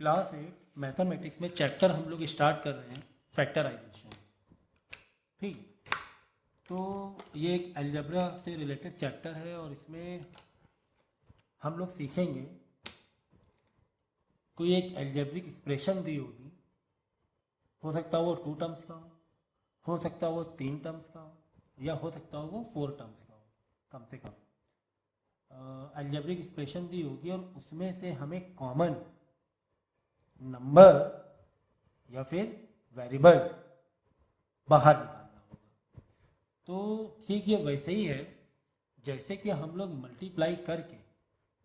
Class 8 mathematics में chapter हम लोग स्टार्ट कर रहे हैं फैक्टराइजेशन। ठीक, तो ये एक अलजेब्रा से रिलेटेड चैप्टर है और इसमें हम लोग सीखेंगे कोई एक अलजेब्रिक एक्सप्रेशन दी होगी, हो सकता है वो 2 टर्म्स का हो सकता है वो 3 टर्म्स का हो, या हो सकता है वो 4 टर्म्स का हो। कम से कम अलजेब्रिक एक्सप्रेशन दी होगी और उसमें से हमें कॉमन नंबर या फिर वेरिएबल बाहर निकालना होगा। तो ठीक ये वैसे ही है जैसे कि हम लोग मल्टीप्लाई करके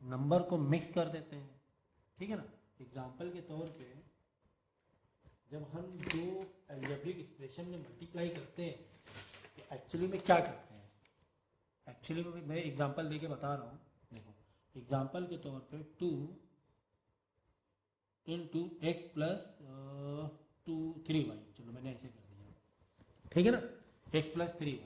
नंबर को मिक्स कर देते हैं, ठीक है ना। एग्जाम्पल के तौर पे जब हम दो अलजेब्रिक एक्सप्रेशन में मल्टीप्लाई करते हैं तो एक्चुअली में क्या करते हैं। एक्चुअली में मैं एग्जाम्पल देके बता रहा हूँ। देखो, एग्जाम्पल के तौर पे 2 इंटू एक्स प्लस 3y, चलो मैंने ऐसे कर दिया, ठीक है ना, x प्लस 3y।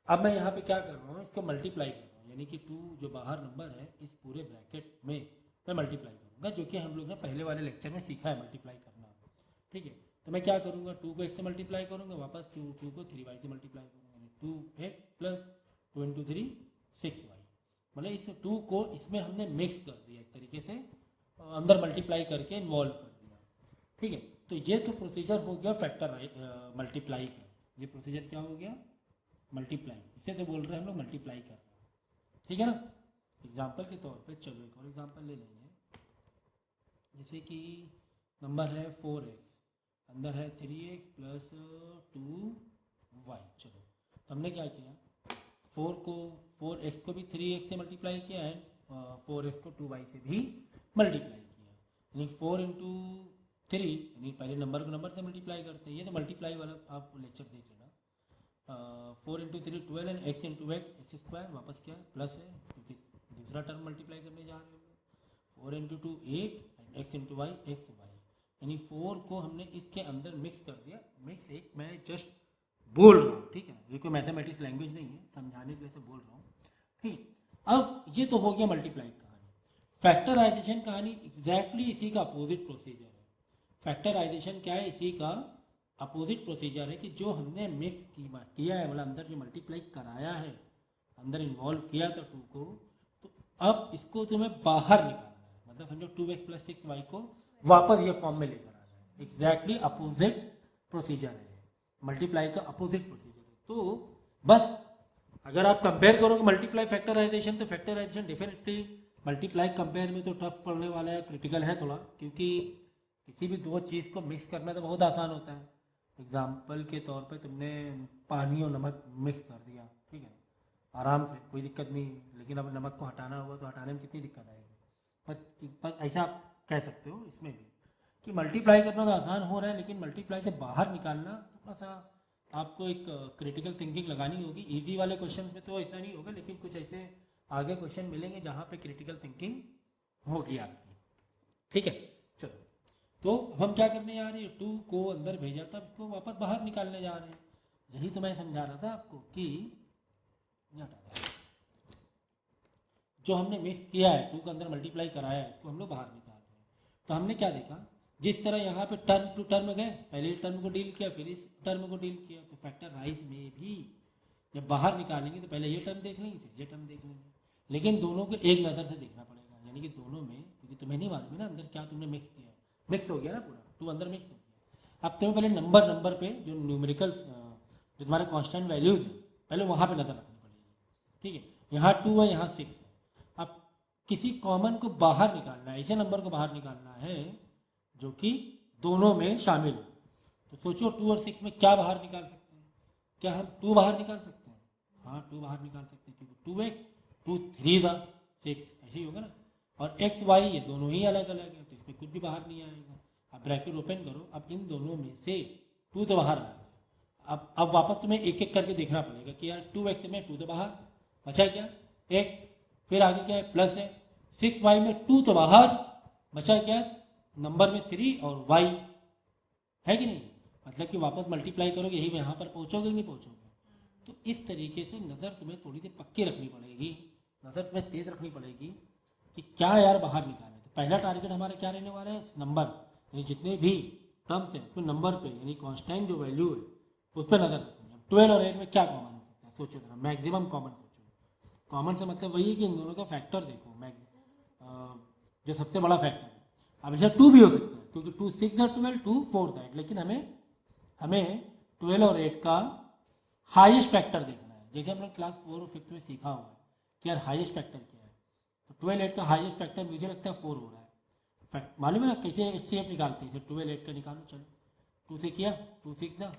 अब मैं यहाँ पे क्या कर रहा हूँ, इसको मल्टीप्लाई कर रहा हूँ, यानी कि 2 जो बाहर नंबर है इस पूरे ब्रैकेट में मैं मल्टीप्लाई करूँगा, जो कि हम लोग ने पहले वाले लेक्चर में सीखा है मल्टीप्लाई करना। ठीक है, तो मैं क्या करूँगा, 2 को x से मल्टीप्लाई करूँगा, वापस 2 को 3y से मल्टीप्लाई करूँगा, 2x प्लस 2 इंटू 3 6y। मतलब इस 2 को इसमें हमने मिक्स कर दिया, एक तरीके से अंदर मल्टीप्लाई करके इन्वॉल्व कर दिया। ठीक है, तो ये तो प्रोसीजर हो गया फैक्टर मल्टीप्लाई का। ये प्रोसीजर क्या हो गया, मल्टीप्लाई। इसे तो बोल रहे हैं हम लोग मल्टीप्लाई कर रहे हैं, ठीक है ना। एग्जाम्पल के तौर पे चलो एक और एग्जाम्पल ले लेंगे। जैसे कि नंबर है 4x, अंदर है 3x प्लस 2y। चलो, तो हमने क्या किया, 4x को भी 3x से मल्टीप्लाई किया है, 4x को 2y से भी मल्टीप्लाई किया, यानी 4 इंटू 3, यानी पहले नंबर को नंबर से मल्टीप्लाई करते हैं। ये तो मल्टीप्लाई वाला आप लेक्चर देख लेना। 4 into 3 12 and x into x square, वापस क्या प्लस है क्योंकि दूसरा टर्म मल्टीप्लाई करने जा रहे हैं। 4 into 2 8 and x into y x y, यानी 4 को हमने इसके अंदर मिक्स कर दिया। मिक्स एक मैं जस्ट बोल रहा हूँ, ठीक है, ये कोई मैथमेटिक्स लैंग्वेज नहीं है, समझाने के लिए से बोल रहा हूँ। ठीक, अब ये तो हो गया मल्टीप्लाई कहानी। फैक्टराइजेशन कहानी एग्जैक्टली इसी का अपोजिट प्रोसीजर है। फैक्टराइजेशन क्या है, इसी का अपोजिट प्रोसीजर है कि जो हमने मिक्स किया है, मतलब अंदर जो मल्टीप्लाई कराया है, अंदर इन्वॉल्व किया था 2 को, तो अब इसको तुम्हें बाहर निकालना है। मतलब समझो 2x प्लस 6y को वापस ये फॉर्म में लेकर आना है। एग्जैक्टली अपोजिट प्रोसीजर है, मल्टीप्लाई का अपोजिट प्रोसीजर है। तो बस अगर आप कंपेयर करोगे मल्टीप्लाई फैक्टराइजेशन, तो फैक्टराइजेशन डेफिनेटली मल्टीप्लाई कंपेयर में तो टफ पड़ने वाला है, क्रिटिकल है थोड़ा, क्योंकि किसी भी दो चीज़ को मिक्स करना तो बहुत आसान होता है। एग्जाम्पल के तौर पे तुमने पानी और नमक मिक्स कर दिया, ठीक है, आराम से, कोई दिक्कत नहीं। लेकिन अब नमक को हटाना होगा तो हटाने में कितनी दिक्कत आएगी। बस ऐसा आप कह सकते हो इसमें भी कि मल्टीप्लाई करना तो आसान हो रहा है, लेकिन मल्टीप्लाई से बाहर निकालना थोड़ा सा आपको एक क्रिटिकल थिंकिंग लगानी होगी। ईजी वाले क्वेश्चन में तो ऐसा नहीं होगा, लेकिन कुछ ऐसे आगे क्वेश्चन मिलेंगे जहाँ पे क्रिटिकल थिंकिंग होगी आपकी। ठीक है, चलो, तो हम क्या करने जा रहे हैं, 2 को अंदर भेजा था, इसको वापस बाहर निकालने जा रहे हैं। यही तो मैं समझा रहा था आपको कि जो हमने मिक्स किया है, 2 के अंदर मल्टीप्लाई कराया है, इसको हम लोग बाहर निकाल रहे हैं। तो हमने क्या देखा, जिस तरह यहाँ पे टर्म टू टर्म गए, पहले टर्म को डील किया, फिर इस टर्म को डील किया, तो फैक्टराइज में भी जब बाहर निकालेंगे तो पहले ये टर्म देख लेंगे, फिर ये टर्म देख लेंगे, लेकिन दोनों को एक नज़र से देखना पड़ेगा। यानी कि दोनों में, क्योंकि तुम्हें नहीं मालूम है ना अंदर क्या तुमने मिक्स किया, मिक्स हो गया ना पूरा, 2 अंदर मिक्स हो गया। अब तुम्हें पहले नंबर पे जो न्यूमेरिकल जो तुम्हारे कॉन्स्टेंट वैल्यूज है, पहले वहाँ पे नज़र रखनी पड़ेगी। ठीक है, यहाँ 2 है, यहाँ 6 है। अब किसी कॉमन को बाहर निकालना है, ऐसे नंबर को बाहर निकालना है जो कि दोनों में शामिल हो। तो सोचो 2 और 6 में क्या बाहर निकाल सकते हैं, क्या हम 2 बाहर निकाल सकते हैं? हाँ, 2 बाहर निकाल सकते हैं, क्योंकि 2x 2 3 था 6, ऐसे ही होगा ना। और x y ये दोनों ही अलग अलग है, तो इसमें कुछ भी बाहर नहीं आएगा। अब ब्रैकेट ओपन करो, अब इन दोनों में से 2 तो बाहर आ गया। अब वापस तुम्हें एक एक करके देखना पड़ेगा कि यार 2x में 2 तो बाहर बचा, क्या x, फिर आगे क्या है प्लस है, 6y में 2 तो बाहर बचा, क्या नंबर में 3 और y है कि नहीं। मतलब कि वापस मल्टीप्लाई करोगे, यही यहाँ पर पहुँचोगे नहीं पहुँचोगे। तो इस तरीके से नज़र तुम्हें थोड़ी सी पक्की रखनी पड़ेगी, नज़र तुम्हें तेज़ रखनी पड़ेगी कि क्या यार बाहर निकालें। तो पहला टारगेट हमारा क्या रहने वाला है, नंबर, यानी जितने भी टर्म्स हैं उसमें नंबर पे यानी कांस्टेंट जो वैल्यू है उस पर नजर रखनी है। 12 और 8 में क्या कॉमन हो सकता है, सोचो जरा, मैक्सिमम कॉमन सोचो। कॉमन से मतलब वही है कि इन दोनों का फैक्टर देखो, जो सबसे बड़ा फैक्टर है। अब जैसे 2 भी हो सकता है, क्योंकि 2 6 है 12, 2 4 है, लेकिन हमें 12 और 8 का हाईएस्ट फैक्टर देखना है। जैसे हमने क्लास 4 और 5 में सीखा हुआ है कि यार हाईएस्ट फैक्टर क्या है, तो 12 8 का हाईएस्ट फैक्टर मुझे लगता है 4 हो रहा है। मालूम है ना कैसे एचसीएफ निकालते हैं, 12 8 का निकालो, चलो 2 से किया, 2 6 था,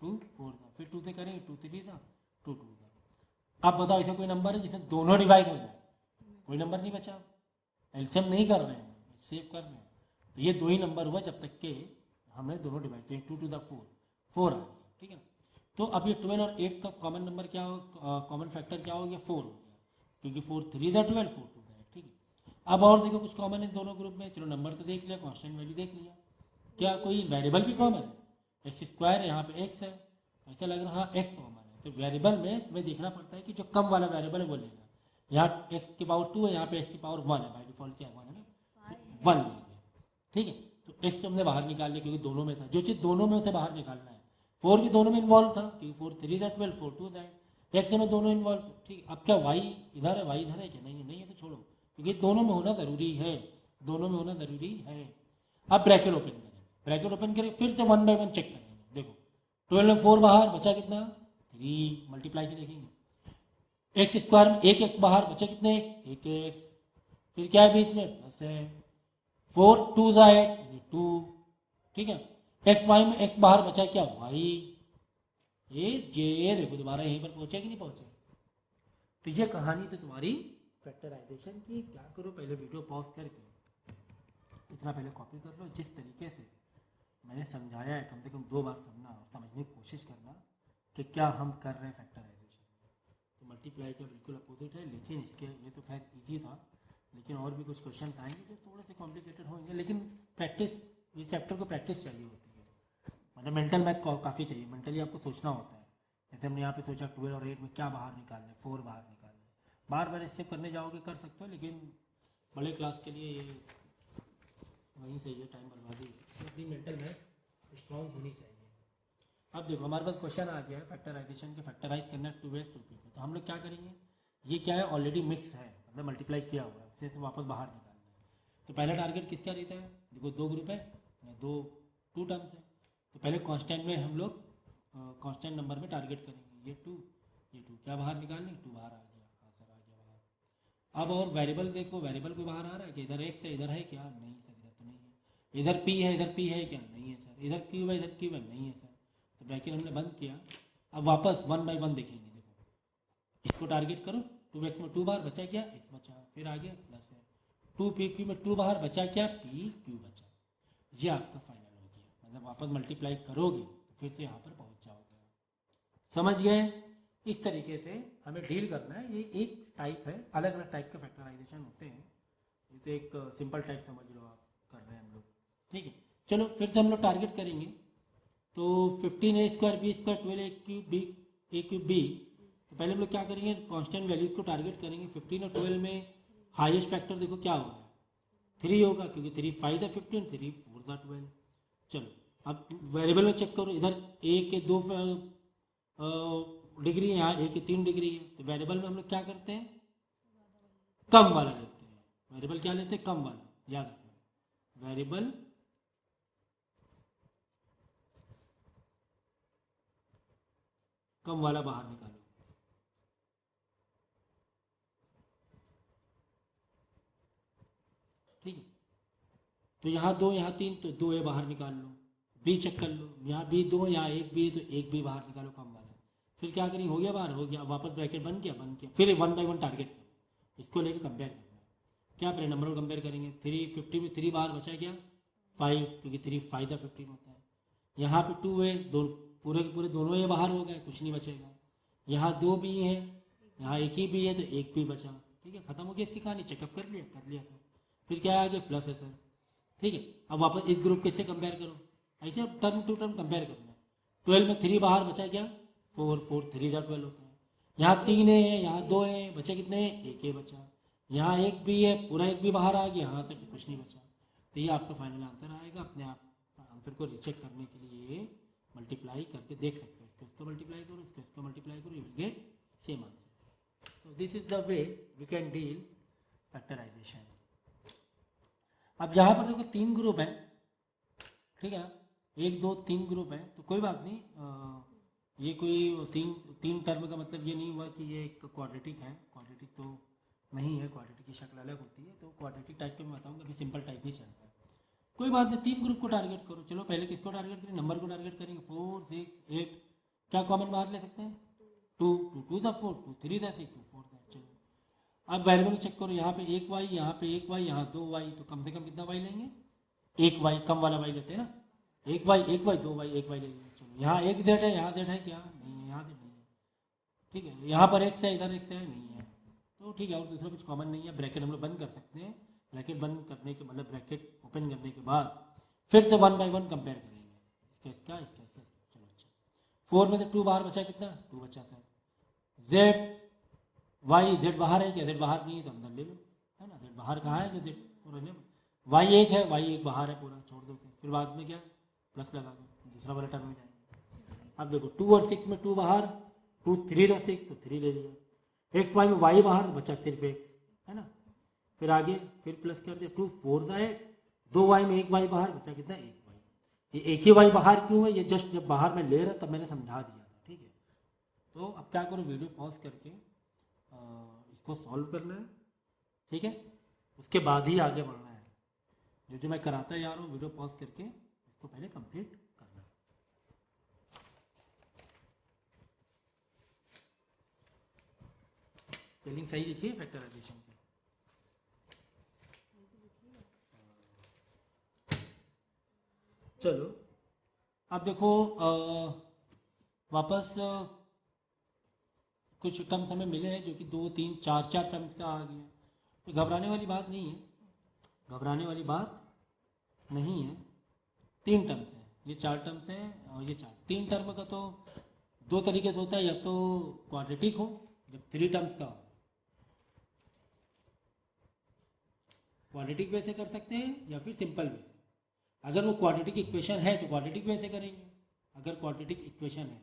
2 4 था, फिर 2 से करेंगे, 2 3 था, 2 2 था। अब बताओ ऐसा कोई नंबर है जिसमें दोनों डिवाइड हो जाए, कोई नंबर नहीं बचा। एलसीएम नहीं कर रहे हैं, सेव कर रहे हैं, तो ये 2 ही नंबर हुआ जब तक के हमने दोनों डिवाइड किए, 2 टू द 4 आ गया, ठीक है ना। तो अब ये 12 और 8 का कॉमन नंबर क्या हो, कॉमन फैक्टर क्या हो गया, 4 हो गया, क्योंकि 4 3 था 12, 4 2 था, ठीक है। अब और देखो कुछ कॉमन है दोनों ग्रुप में, चलो नंबर तो देख लिया, कांस्टेंट वैल्यू देख लिया, क्या कोई वेरिएबल भी कॉमन है, एक्स स्क्वायर यहाँ पे एक्स है, ऐसा लग रहा है एक्स कॉमन है। तो वेरिएबल में तुम्हें देखना पड़ता है कि जो कम वाला वेरिएबल है वो लेगा। यहाँ एक्स की पावर 2 है, यहाँ पे एक्स की पावर 1 है, बाई डिफॉल्ट क्या 1 है ना, तो 1 लेंगे, ठीक है। तो एक्स हमने बाहर निकाल लिया क्योंकि दोनों में था, जो चीज़ दोनों में उसे बाहर निकालना है। 4 भी दोनों में इन्वॉल्व था क्योंकि 4 3 था 12, 4 2 था, एक्स में दोनों इन्वॉल्व, ठीक। अब क्या वाई इधर है, वाई इधर है क्या, नहीं है, नहीं है तो छोड़ो, क्योंकि दोनों में होना ज़रूरी है, दोनों में होना ज़रूरी है। अब ब्रैकेट ओपन करें, ब्रैकेट ओपन करें, फिर से 1 बाई 1 चेक करेंगे। देखो 12 में 4 बाहर बचा कितना, 3, मल्टीप्लाई से देखेंगे। एक्स स्क्वायर में एक एक्स बाहर बचा कितने, एक एक्स, फिर क्या है बीच में प्लस है, 4 2 8 2, ठीक है। एक्स वाई में एक्स बाहर बचा क्या, वाई, ये देखो दोबारा यहीं पर पहुंचे कि नहीं पहुंचे। तो ये कहानी तो तुम्हारी फैक्टराइजेशन की। क्या करो, पहले वीडियो पॉज करके इतना पहले कॉपी कर लो, जिस तरीके से मैंने समझाया है कम से कम 2 बार सुनना और समझने की कोशिश करना कि क्या हम कर रहे हैं फैक्टराइजेशन। तो मल्टीप्लाई का बिल्कुल अपोजिट है, लेकिन इसके ये तो खैर ईजी था, लेकिन और भी कुछ क्वेश्चन आएंगे जो थोड़े से कॉम्प्लिकेटेड होंगे, लेकिन प्रैक्टिस, ये चैप्टर को प्रैक्टिस चाहिए होती है, मतलब मेंटल मैथ काफ़ी चाहिए, मेंटली आपको सोचना होता है। जैसे हमने यहाँ पे सोचा 12 और 8 में क्या बाहर निकालना है, 4 बाहर निकालना है, बार बार इससे करने जाओगे कर सकते हो, लेकिन बड़े क्लास के लिए ये वहीं से ये टाइम बर्बादी, अपनी मेंटल मैथ स्ट्रॉन्ग होनी चाहिए। अब देखो हमारे पास क्वेश्चन आ गया है फैक्टराइजेशन के, फैक्टराइज करना 2x 2p को, तो हम लोग क्या करेंगे, ये क्या है ऑलरेडी मिक्स है, मतलब मल्टीप्लाई किया हुआ है, उसे वापस बाहर निकालना है। तो पहला टारगेट किसका रहता है, देखो 2 ग्रुप है, 2 टर्म्स है, तो पहले कांस्टेंट में हम लोग कांस्टेंट नंबर में टारगेट करेंगे, ये 2 क्या बाहर निकालने, 2 बाहर आ गया, हाँ सर आ गया बाहर। अब और वेरिएबल देखो, वेरिएबल को बाहर आ रहा है कि इधर एक्स है, इधर है क्या, नहीं सर इधर तो नहीं है, इधर p है, इधर p है क्या, नहीं है सर, इधर क्यूब है, इधर क्यूब है, नहीं है सर, तो ब्रैकेट हमने बंद किया। अब वापस 1 बाई 1 देखेंगे, देखो इसको टारगेट करो, 2x में 2 बाहर बचा क्या, x बचा, फिर आ गया प्लस है, 2p में 2 बाहर बचा क्या, p q बचा, ये आपका फाइनल हो गया। मतलब वापस मल्टीप्लाई करोगे तो फिर से यहाँ पर पहुँच जाओगे। समझ गए, इस तरीके से हमें डील करना है। ये एक टाइप है, अलग अलग टाइप के फैक्टराइजेशन होते हैं, ये तो एक सिंपल टाइप समझ लो आप कर रहे हैं हम लोग, ठीक है। चलो फिर से हम लोग टारगेट करेंगे, तो 15 a square b square 12 a cube b, तो पहले हम लोग क्या करेंगे, कांस्टेंट वैल्यूज को टारगेट करेंगे। 15 और 12 में हाईएस्ट फैक्टर देखो क्या होगा, 3 होगा, क्योंकि 3 5 था 15, 3 4 था 12। चलो अब वेरिएबल में चेक करो, इधर ए के 2 डिग्री है, यहाँ ए की 3 डिग्री है, तो वेरिएबल में हम लोग क्या करते हैं, कम वाला लेते हैं। वेरिएबल क्या लेते हैं, कम वाला, याद रखना वेरिएबल कम वाला बाहर निकालो, ठीक है। तो यहाँ 2 यहाँ 3, तो 2 ए बाहर निकाल लो, बी चेक कर लो, यहाँ बी 2 यहाँ 1 बी, तो 1 बी बाहर निकालो कम वाला, फिर क्या करेंगे, हो गया बाहर, हो गया, वापस ब्रैकेट बन गया, फिर 1 बाई 1 टारगेट करो, इसको लेकर कंपेयर करना है। क्या पहले नंबर को कंपेयर करेंगे, 3 50 में 3 बाहर बचा क्या, 5, क्योंकि 3 5 था 15 होता है। यहाँ पे 2 है, दो पूरे के पूरे दोनों ये बाहर हो गए, कुछ नहीं बचेगा। यहाँ 2 बी है, यहाँ 1 ही बी है, तो 1 बी बचा, ठीक है, खत्म हो गया इसकी कहानी, चेकअप कर लिया सर। फिर क्या आ गया, प्लस है सर, ठीक है। अब वापस इस ग्रुप के से कंपेयर करो, ऐसे अब टर्म टू टर्म कंपेयर करना है। 12 में 3 बाहर बचा क्या, 4 4 3 12 होता है। यहाँ 3 है, यहाँ 2 है, बचे कितने, 1 बचा, यहाँ एक भी है, पूरा एक भी बाहर आ गया, यहाँ तक कुछ नहीं बचा। तो ये आपका फाइनल आंसर आएगा। अपने आप आंसर को रिचेक करने के लिए मल्टीप्लाई करके देख सकते हो। इसको मल्टीप्लाई करो, इसको मल्टीप्लाई करो, you will get same answer. तो this is the way we can deal factorization. अब यहाँ पर देखो 3 ग्रुप हैं, ठीक है ना, 1 2 3 ग्रुप हैं, तो कोई बात नहीं। ये कोई तीन टर्म का मतलब ये नहीं हुआ कि ये एक क्वाड्रेटिक है। क्वाड्रेटिक तो नहीं है, क्वाड्रेटिक की शक्ल अलग होती है। तो क्वाड्रेटिक टाइप पे मैं बताऊंगा, अभी सिंपल टाइप ही चल रहा है। कोई बात नहीं, 3 ग्रुप को टारगेट करो। चलो पहले किसको टारगेट करें, नंबर को टारगेट करेंगे। 4 6 8 क्या कॉमन बाहर ले सकते हैं, 2 2 2 सा 4 2 3 सा 6 2 4 सा। चलो अब वेरिएबल चेक करो, यहाँ पे 1 y, यहाँ पे 1 y, यहाँ 2 y, तो कम से कम कितना y लेंगे, 1 y, कम वाला y लेते हैं ना, 1 y 2 y 1 y ले लेंगे। चलो यहाँ एक z है, यहाँ z है क्या, नहीं है, यहाँ z नहीं है, ठीक है। यहाँ पर x है, इधर x है, नहीं है, तो ठीक है। और दूसरा कुछ कॉमन नहीं है, ब्रैकेट हम लोग बंद कर सकते हैं। ब्रैकेट बंद करने के मतलब ब्रैकेट ओपन करने के बाद फिर से 1 by 1 कंपेयर करेंगे, इसका। चलो अच्छा, 4 में से 2 बाहर बचा, कितना 2 बचा सर। z y, z बाहर है क्या, z बाहर नहीं है तो अंदर ले लो, है ना। z बाहर कहाँ है, जो z पूरा ले, y एक है, y एक बाहर है, पूरा छोड़ दो। फिर बाद में क्या प्लस लगा दो, दूसरा वाला टर्म में जाएंगे। अब देखो 2 और 6 में 2 बाहर, 2 3 और 6 तो 3 ले लिया। एक्स वाई में y बाहर, बचा सिर्फ x, है ना। फिर आगे फिर प्लस कर दिया, 2 4 सा है, 2 y में 1 y बाहर, बचा कितना 1 y। ये एक ही y बाहर क्यों है, ये जस्ट जब बाहर में ले रहा तब मैंने समझा दिया था, ठीक है। तो अब क्या करो, वीडियो पॉज करके इसको सॉल्व करना है, ठीक है। उसके बाद ही आगे बढ़ना है। जो मैं कराता जा रहा हूँ, वीडियो पॉज करके इसको पहले कंप्लीट करना है। स्पेलिंग सही लिखिए फैक्टराइजेशन की। चलो अब देखो, वापस कुछ टर्म्स हमें मिले हैं जो कि 2 3 4 टर्म्स का आ गया। तो घबराने वाली बात नहीं है, घबराने वाली बात नहीं है। 3 टर्म्स हैं, ये 4 टर्म्स हैं, और ये 3 टर्म का तो 2 तरीके से होता है, या तो क्वाड्रेटिक हो, जब 3 टर्म्स का हो, क्वाड्रेटिक वे से कर सकते हैं, या फिर सिंपल वे से। अगर वो क्वाड्रेटिक इक्वेशन है तो क्वाड्रेटिक वे से करेंगे, अगर क्वाड्रेटिक इक्वेशन है,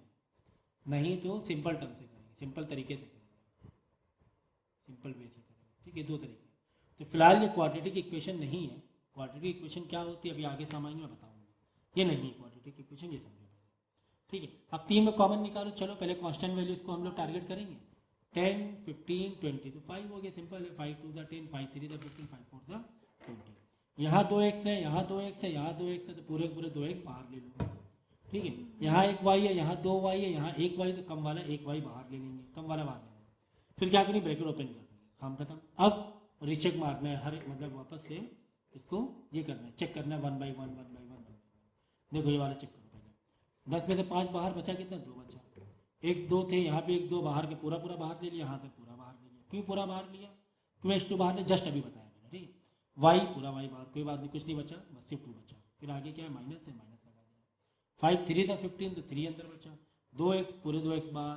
नहीं तो सिंपल टर्म से करेंगे, सिंपल तरीके से करेंगे, सिंपल वे से करेंगे, ठीक है। 2 तरीके। तो फिलहाल ये क्वाड्रेटिक इक्वेशन नहीं है। क्वाड्रेटिक इक्वेशन क्या होती है अभी आगे सामान्य में बताऊंगा। ये नहीं है क्वाड्रेटिक इक्वेशन, ये समझो, ठीक है। अब 3 में कॉमन निकालो। चलो पहले कांस्टेंट वैल्यूज को हम लोग टारगेट करेंगे, 10 15 20, तो 5 हो गया, सिंपल है। 5 2 10, 5 3 15, 5 4 20। यहाँ 2x है, यहाँ 2x है, यहाँ 2x है, तो पूरे पूरे 2x बाहर ले लो, ठीक है। यहाँ 1 y है, यहाँ 2 y है, यहाँ 1 y, तो कम वाला 1 y बाहर ले लेंगे, कम वाला बाहर लेना है। फिर क्या करेंगे, ब्रैकेट ओपन कर देंगे, काम खत्म। अब रीचेक मारना है, हर मतलब वापस से इसको ये करना है, चेक करना है 1 by 1 1 by 1 1 by 1। देखो ये वाला चेक करो पहले, 10 में से 5 बाहर, बचा कितना 2 बचा। 1 2 थे, यहाँ पे 1 2 बाहर के पूरा पूरा बाहर ले लिया, यहाँ से पूरा बाहर ले लिया। क्यों पूरा बाहर लिया, क्यों x2 बाहर ले, जस्ट अभी बताया मैंने, ठीक है। y पूरा y बाहर, कोई बात नहीं, कुछ नहीं बचा, बस सिर्फ 2 बचा। फिर आगे क्या है, माइनस है, माइनस लगा दिया। 5 3 था 15, तो 3 अंदर बचा। 2x पूरे 2x बाहर,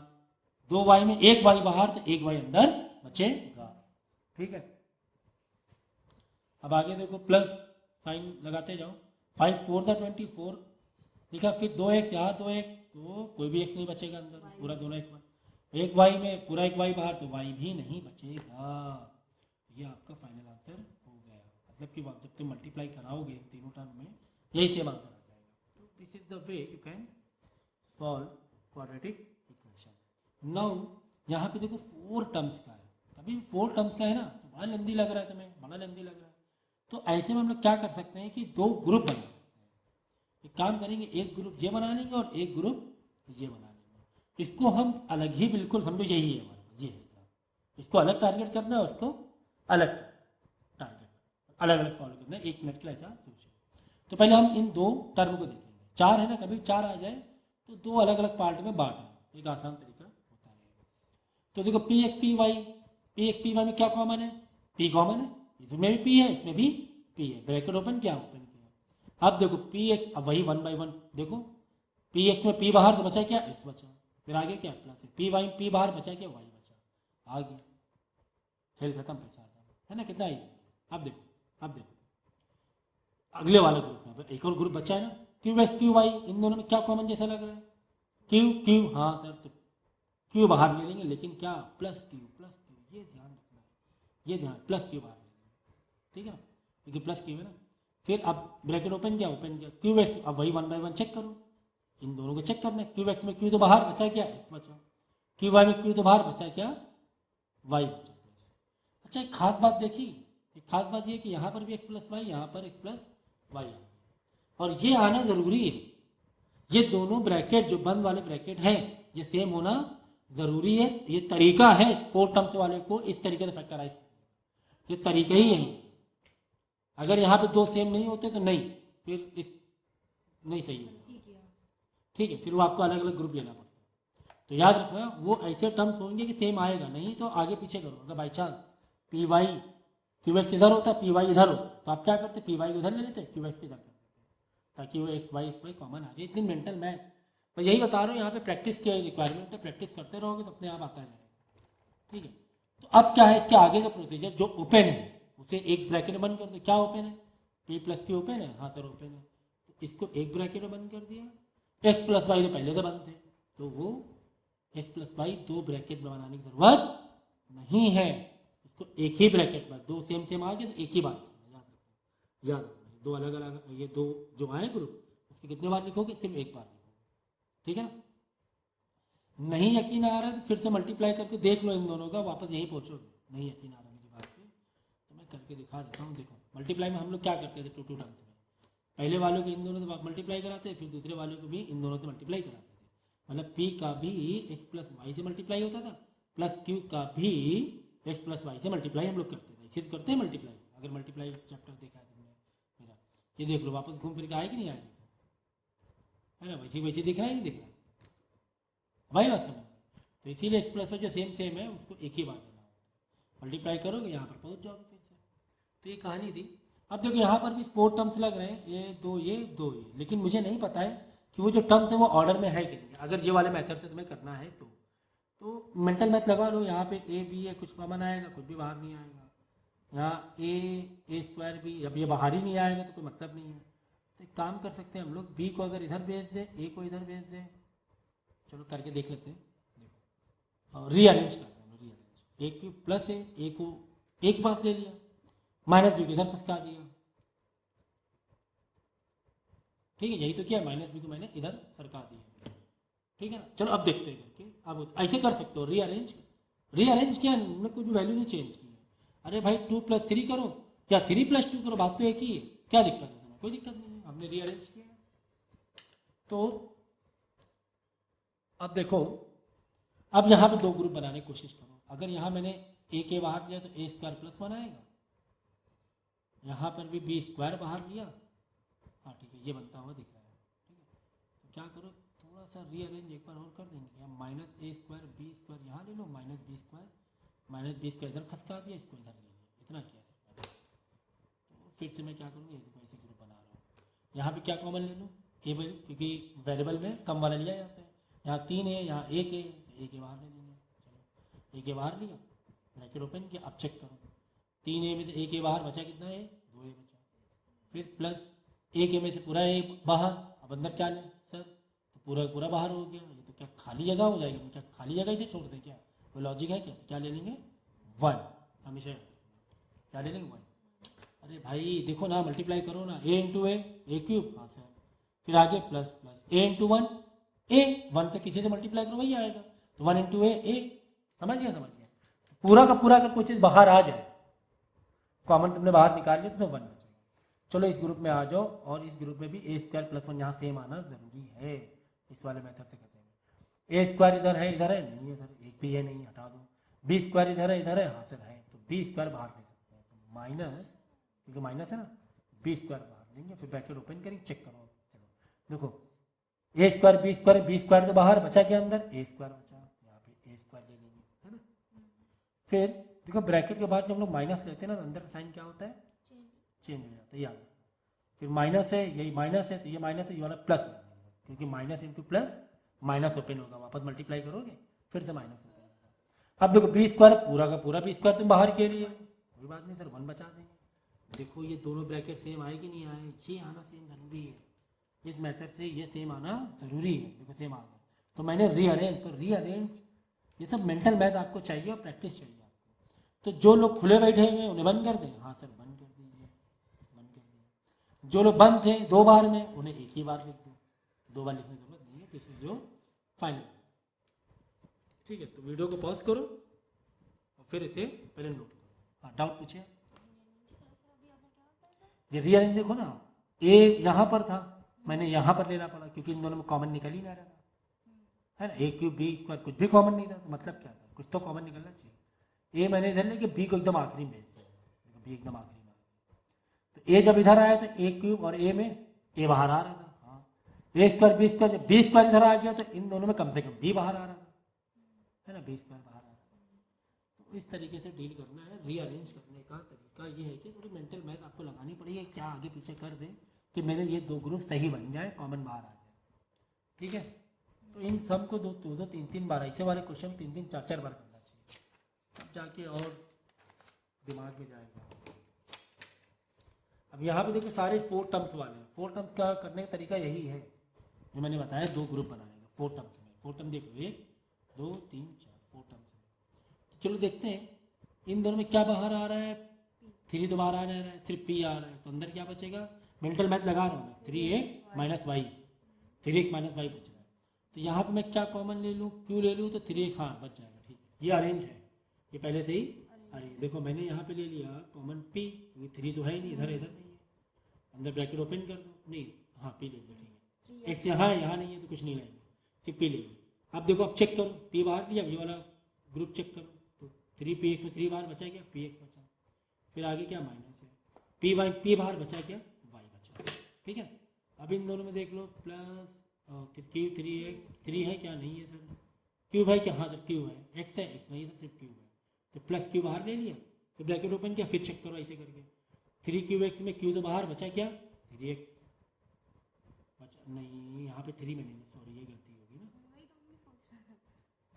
2 y में 1 y बाहर, तो 1 y अंदर बचेगा, ठीक है। अब आगे देखो, प्लस साइन लगाते जाओ। 5 4 था 24, ठीक है। फिर 2x, यहाँ 2x, तो कोई भी x नहीं बचेगा अंदर, पूरा दोनों x बाहर। 1 y में पूरा 1 y बाहर, तो y भी नहीं बचेगा। ये आपका फाइनल आंसर हो गया। मतलब कि जब तुम मल्टीप्लाई कराओगे तीनों टर्म में, यही सेम आंसर आ जाएगा। तो this is the way you can solve quadratic equation. Now यहाँ पे देखो 4 टर्म्स का है, अभी 4 टर्म्स का है ना, तो बड़ा लेंदी लग रहा है तुम्हें, बड़ा लेंदी लग रहा है। तो ऐसे में हम लोग क्या कर सकते हैं कि 2 ग्रुप बना सकते हैं। एक काम करेंगे, एक ग्रुप ये बना लेंगे और एक ग्रुप ये बना लेंगे। इसको हम अलग ही, बिल्कुल समझो यही है हमारे पास, ये है। इसको अलग टारगेट करना है, उसको अलग टारगेट, अलग अलग सॉल्व करना है। 1 मिनट के लिए ऐसा सोचो। तो पहले हम इन 2 टर्म को देखेंगे। 4 है ना, कभी 4 आ जाए तो 2 अलग अलग पार्ट में बांटना, एक आसान तरीका होता है। तो देखो पी एक्स पी वाई में क्या कॉमन है, p कॉमन है, इसमें भी p है, इसमें भी p है। ब्रैकेट ओपन किया, ओपन किया। अब देखो पी एक्स, अब वही 1 by 1, देखो पी एक्स में p बाहर, तो बचा क्या, x बचा। फिर आगे क्या, प्लस है। पी वाई में p बाहर, बचा क्या, y बचा। आ गया, खेल खत्म, पैसा आ गया। है ना, कितना इजी। अब देखो अगले वाले ग्रुप में एक और ग्रुप बचा है ना, क्यू एक्स क्यू वाई, इन दोनों में क्या कॉमन जैसा लग रहा है, क्यू क्यू, हाँ सर तो क्यू बाहर ले लेंगे, लेकिन क्या प्लस क्यू, ये ध्यान रखना है, ये ध्यान, प्लस क्यू बाहर ले लेंगे, ठीक है ना, क्योंकि प्लस क्यू है ना। फिर अब ब्रैकेट ओपन किया क्यू एक्स, अब वही 1 बाय 1 चेक करो, इन दोनों को चेक करना है, क्यू एक्स में क्यू तो बाहर बचा क्या, एक्स बचा, क्यू वाई में क्यू तो बाहर बचा क्या, वाई बचा। अच्छा एक खास बात देखी, एक खास बात ये कि यहाँ पर भी एक्स प्लस वाई, यहाँ पर एक्स प्लस वाई, और ये आना जरूरी है, ये दोनों ब्रैकेट जो बंद वाले ब्रैकेट हैं ये सेम होना जरूरी है। ये तरीका है 4 टर्म्स वाले को इस तरीके से फैक्टराइज, ये तरीका ही है। अगर यहाँ पे दो सेम नहीं होते तो नहीं, फिर इस नहीं सही होता, ठीक है, फिर वो आपको अलग अलग ग्रुप लेना पड़ता है। तो याद रखना वो ऐसे टर्म्स होंगे कि सेम आएगा, नहीं तो आगे पीछे करो। अगर by chance p y q x इधर होता, पी वाई इधर होता, तो आप क्या करते, पी वाई को इधर ले लेते, क्यू एक्स इधर करते, ताकि वो एक्स वाई कॉमन आ जाए। इतनी मेंटल मैथ मैं यही बता रहा हूँ, यहाँ पे प्रैक्टिस की रिक्वायरमेंट है, प्रैक्टिस करते रहोगे तो अपने आप आता है, ठीक है। तो अब क्या है इसके आगे का प्रोसीजर, जो ओपन है उसे एक ब्रैकेट में बंद कर दो। क्या ओपन है, पी प्लस क्यू ओपन है, हाँ सर ओपन है, तो इसको एक ब्रैकेट में बंद कर दिया। एक्स प्लस वाई तो पहले से बंद थे, तो वो एक्स प्लस वाई दो ब्रैकेट में बनाने की जरूरत नहीं है, इसको एक ही ब्रैकेट में, दो सेम आ गए तो एक ही बार याद रखना। दो अलग अलग, ये दो जो आए ग्रुप, उसके कितने बार लिखोगे, सिर्फ एक बार लिखोगे, ठीक है ना। नहीं यकीन आ रहा है तो फिर से मल्टीप्लाई करके देख लो इन दोनों का, वापस यहीं पहुंचोगे। नहीं यकीन आ रहा मेरी बात पे तो मैं करके दिखा देता हूँ। देखो मल्टीप्लाई में हम लोग क्या करते थे, टू टर्म्स में पहले वालों को इन दोनों से मल्टीप्लाई कराते, फिर दूसरे वालों को भी इन दोनों से मल्टीप्लाई कराते थे। मतलब पी का भी एक्स प्लस वाई से मल्टीप्लाई होता था, प्लस क्यू का भी एक्स प्लस वाई से मल्टीप्लाई हम लोग करते थे। इसे करते हैं मल्टीप्लाई, अगर मल्टीप्लाई चैप्टर देखा है तुमने मेरा, ये देख लो वापस घूम फिर के आए कि नहीं आए, है ना, वैसे वैसे दिख रहा है, नहीं दिख रहा भाई बात समझ। तो इसीलिए एक्स प्लस जो सेम है उसको एक ही बार लेना होता है, मल्टीप्लाई करोगे यहाँ पर पहुँच जाओगे फिर से। तो ये कहानी थी। अब देखो यहाँ पर भी 4 टर्म्स लग रहे हैं, ये दो ये, लेकिन मुझे नहीं पता है कि वो जो टर्म्स है वो ऑर्डर में है कि नहीं। अगर ये वाले मेथड से तुम्हें करना है तो मेंटल मैथ लगा लो, यहाँ पे ए बी है, कुछ कॉमन आएगा, कुछ भी बाहर नहीं आएगा। यहाँ ए स्क्वायर बी, अब ये बाहर ही नहीं आएगा तो कोई मतलब नहीं है। तो एक काम कर सकते हैं हम लोग, बी को अगर इधर भेज दें, ए को इधर भेज दें, चलो करके देख लेते हैं। देखो रीअरेंज करते हैं, रीअरेंज, ए क्यूब प्लस ए को एक पास ले लिया, माइनस बी को इधर खसका दिया, ठीक है, यही तो किया, माइनस बी को मैंने इधर सरका दिया, ठीक है ना। चलो अब देखते हैं करके, अब ऐसे कर सकते हो रीअरेंज किया, हमने कुछ भी वैल्यू नहीं चेंज की है। अरे भाई 2 + 3 करो या 3 + 2 करो, बात तो एक ही है, क्या दिक्कत है तुम्हें, कोई दिक्कत नहीं है, हमने रीअरेंज किया। तो अब देखो, अब यहाँ पे दो ग्रुप बनाने की कोशिश करो। अगर यहाँ मैंने ए के बाहर लिया तो ए स्क्वायर प्लस 1 आएगा, यहाँ पर भी बी स्क्वायर बाहर लिया, हाँ ठीक है, ये बनता हुआ दिख रहा है, ठीक है। तो क्या करो, थोड़ा सा रीअरेंज एक बार और कर देंगे, यहाँ माइनस ए स्क्वायर बी स्क्वायर यहाँ ले लो, माइनस बी स्क्वायर इधर खसका दिया, इसको इधर ले लिया, इतना किया सकता है। तो फिर से मैं क्या करूँगा, ये देखो ऐसे ग्रुप बना रहा हूँ, यहाँ पे क्या कॉमन ले लूँ, ए, क्योंकि वेरिएबल में कम वाला लिया जाता है। यहाँ 3 है, यहाँ 1 है, तो 1 के बाहर ले लेंगे, चलो 1 के बाहर लिया, ब्रैकेट ओपन किया। अब चेक करो, 3 ए में से 1 के बाहर बचा कितना है, 2 ए बचा, फिर प्लस 1 ए में से पूरा ए बाहर, अब अंदर क्या लें सर, तो पूरा बाहर हो गया, ये तो क्या खाली जगह हो जाएगी, क्या खाली जगह इसे छोड़ दें क्या, कोई लॉजिक है क्या। क्या ले लेंगे 1, हमेशा क्या ले लेंगे 1। अरे भाई देखो ना, मल्टीप्लाई करो ना, ए इंटू ए क्यूब, हाँ सर, फिर आगे प्लस ए इंटू 1, ए 1 से किसी से मल्टीप्लाई करो वही आएगा, तो 1 इंटू ए, समझ गया। पूरा का पूरा अगर कोई चीज़ बाहर आ जाए, कॉमन तुमने बाहर निकाल लिया, तुम्हें 1 बचेगा। चलो इस ग्रुप में आ जाओ, और इस ग्रुप में भी ए स्क्वायर प्लस 1 यहाँ सेम आना जरूरी है, इस वाले मेथड से करते हैं। ए स्क्वायर इधर है नहीं है सर, एक भी है नहीं, हटा दो। बी स्क्वायर इधर है हाँ सर है, तो बी स्क्वायर बाहर ले सकते हैं, तो माइनस, क्योंकि माइनस है ना, बी स्क्वायर बाहर लेंगे, फिर ब्रैकेट ओपन करेंगे, चेक करो। चलो देखो, ए स्क्वायर बी स्क्वायर तो बाहर बचा के अंदर ए स्क्वायर बचा, यहाँ पे ए स्क्वायर ले लेंगे, है ना। फिर देखो ब्रैकेट के बाद जब हम लोग माइनस लेते हैं ना, तो अंदर का साइन क्या होता है, चेंज हो जाता है, याद। फिर माइनस है, यही माइनस है, तो ये माइनस है, ये वाला प्लस, क्योंकि minus into plus minus open होगा, वापस मल्टीप्लाई करोगे फिर से माइनस हो जाएगा। अब देखो बी स्क्वायर पूरा का पूरा बी स्क्वायर तुम बाहर के लिए, कोई बात नहीं सर 1 बचा देंगे। देखो ये दोनों ब्रैकेट सेम आए कि नहीं आए, ये आना सेम ज़रूरी है, इस मेथड से ये सेम आना ज़रूरी है। देखो सेम आ गया, तो मैंने रीअरेंज, तो रीअरेंज ये सब मेंटल मैथ आपको चाहिए और प्रैक्टिस चाहिए आपको। तो जो लोग खुले बैठे हुए हैं उन्हें बंद कर दें, हाँ सर बंद कर दीजिए, बंद कर दीजिए। जो लोग बंद थे 2 बार में उन्हें एक ही बार लिख दो, 2 बार लिखने की जरूरत नहीं है। दिस इज जो फाइनल, ठीक है। तो वीडियो को पॉज करो और फिर इसे पहले नोट करो। हाँ डाउट पूछिए। ये रीअरेंज देखो ना, ए यहाँ पर था, मैंने यहाँ पर लेना पड़ा क्योंकि इन दोनों में कॉमन निकल ही ना रहा था, है ना। ए क्यूब बी स्क्वायर कुछ भी कॉमन नहीं था, तो मतलब क्या था, कुछ तो कॉमन निकलना चाहिए। ए मैंने इधर लेके बी को एकदम आखिरी में भेज दिया, बी एकदम आखिरी में। तो ए जब इधर आया तो ए क्यूब और ए में ए बाहर आ रहा था, हाँ। ए स्क्वायर बी स्क्वायर, जब बी स्क्वायर इधर आ गया तो इन दोनों में कम से कम बी बाहर आ रहा था, है ना, बी स्क्वायर बाहर आ रहा था। तो इस तरीके से डील करना है। रीअरेंज करने का तरीका ये है कि थोड़ी मेंटल मैथ आपको लगानी पड़ेगी, क्या आगे पीछे कर दें कि मेरे ये 2 ग्रुप सही बन जाए, कॉमन बाहर आ जाए, ठीक है। तो इन सब को 2-3 बार, ऐसे वाले क्वेश्चन 3-3 4-4 बार करना चाहिए, तब जाके और दिमाग में जाएगा। अब यहाँ पे देखो सारे 4 टर्म्स वाले हैं। 4 टर्म्स का करने का तरीका यही है जो मैंने बताया, 2 ग्रुप बनाने का 4 टर्म्स में। 4 टर्म देखो, 1 2 3 4, 4 टर्म्स में। तो चलो देखते हैं इन दोनों में क्या बाहर आ रहा है। 3 तो बाहर आ रहा है, सिर्फ p आ रहा है, तो अंदर क्या बचेगा, मेंटल मैथ लगा रहा हूँ मैं, 3x minus Y, 3x minus Y बच रहा है। तो यहाँ पे मैं क्या कॉमन ले लूँ, q ले लूँ, तो 3x हाँ बच जाएगा, ठीक है। ये अरेंज है, ये पहले से ही अरेंज। देखो मैंने यहाँ पे ले लिया कॉमन p, क्योंकि 3 तो है ही नहीं, इधर इधर नहीं है, अंदर ब्रैकेट ओपन कर दो, नहीं हाँ p ले लिया, ठीक है। x यहाँ नहीं है तो कुछ नहीं लाएंगे, सिर्फ p ले लिया। अब देखो अब चेक करो, p बाहर लिया, ये वाला ग्रुप चेक करो, तो 3px में 3 बाहर बचा क्या, px बचा, फिर आगे क्या माइनस है, p बाहर बचा क्या, y बचा, ठीक है। अब इन दोनों में देख लो, प्लस q 3x, 3 है क्या, नहीं है सर, क्यूब है क्या, हाँ सर क्यूब है, x है, x नहीं सर सिर्फ क्यूब है, तो प्लस क्यू बाहर ले लिया, फिर ब्रैकेट ओपन किया, फिर चेक करो ऐसे करके, 3 क्यूब एक्स में क्यू तो बाहर बचा क्या, 3x बचा, नहीं यहाँ पे 3 में नहीं, सॉरी ये गलती होगी ना,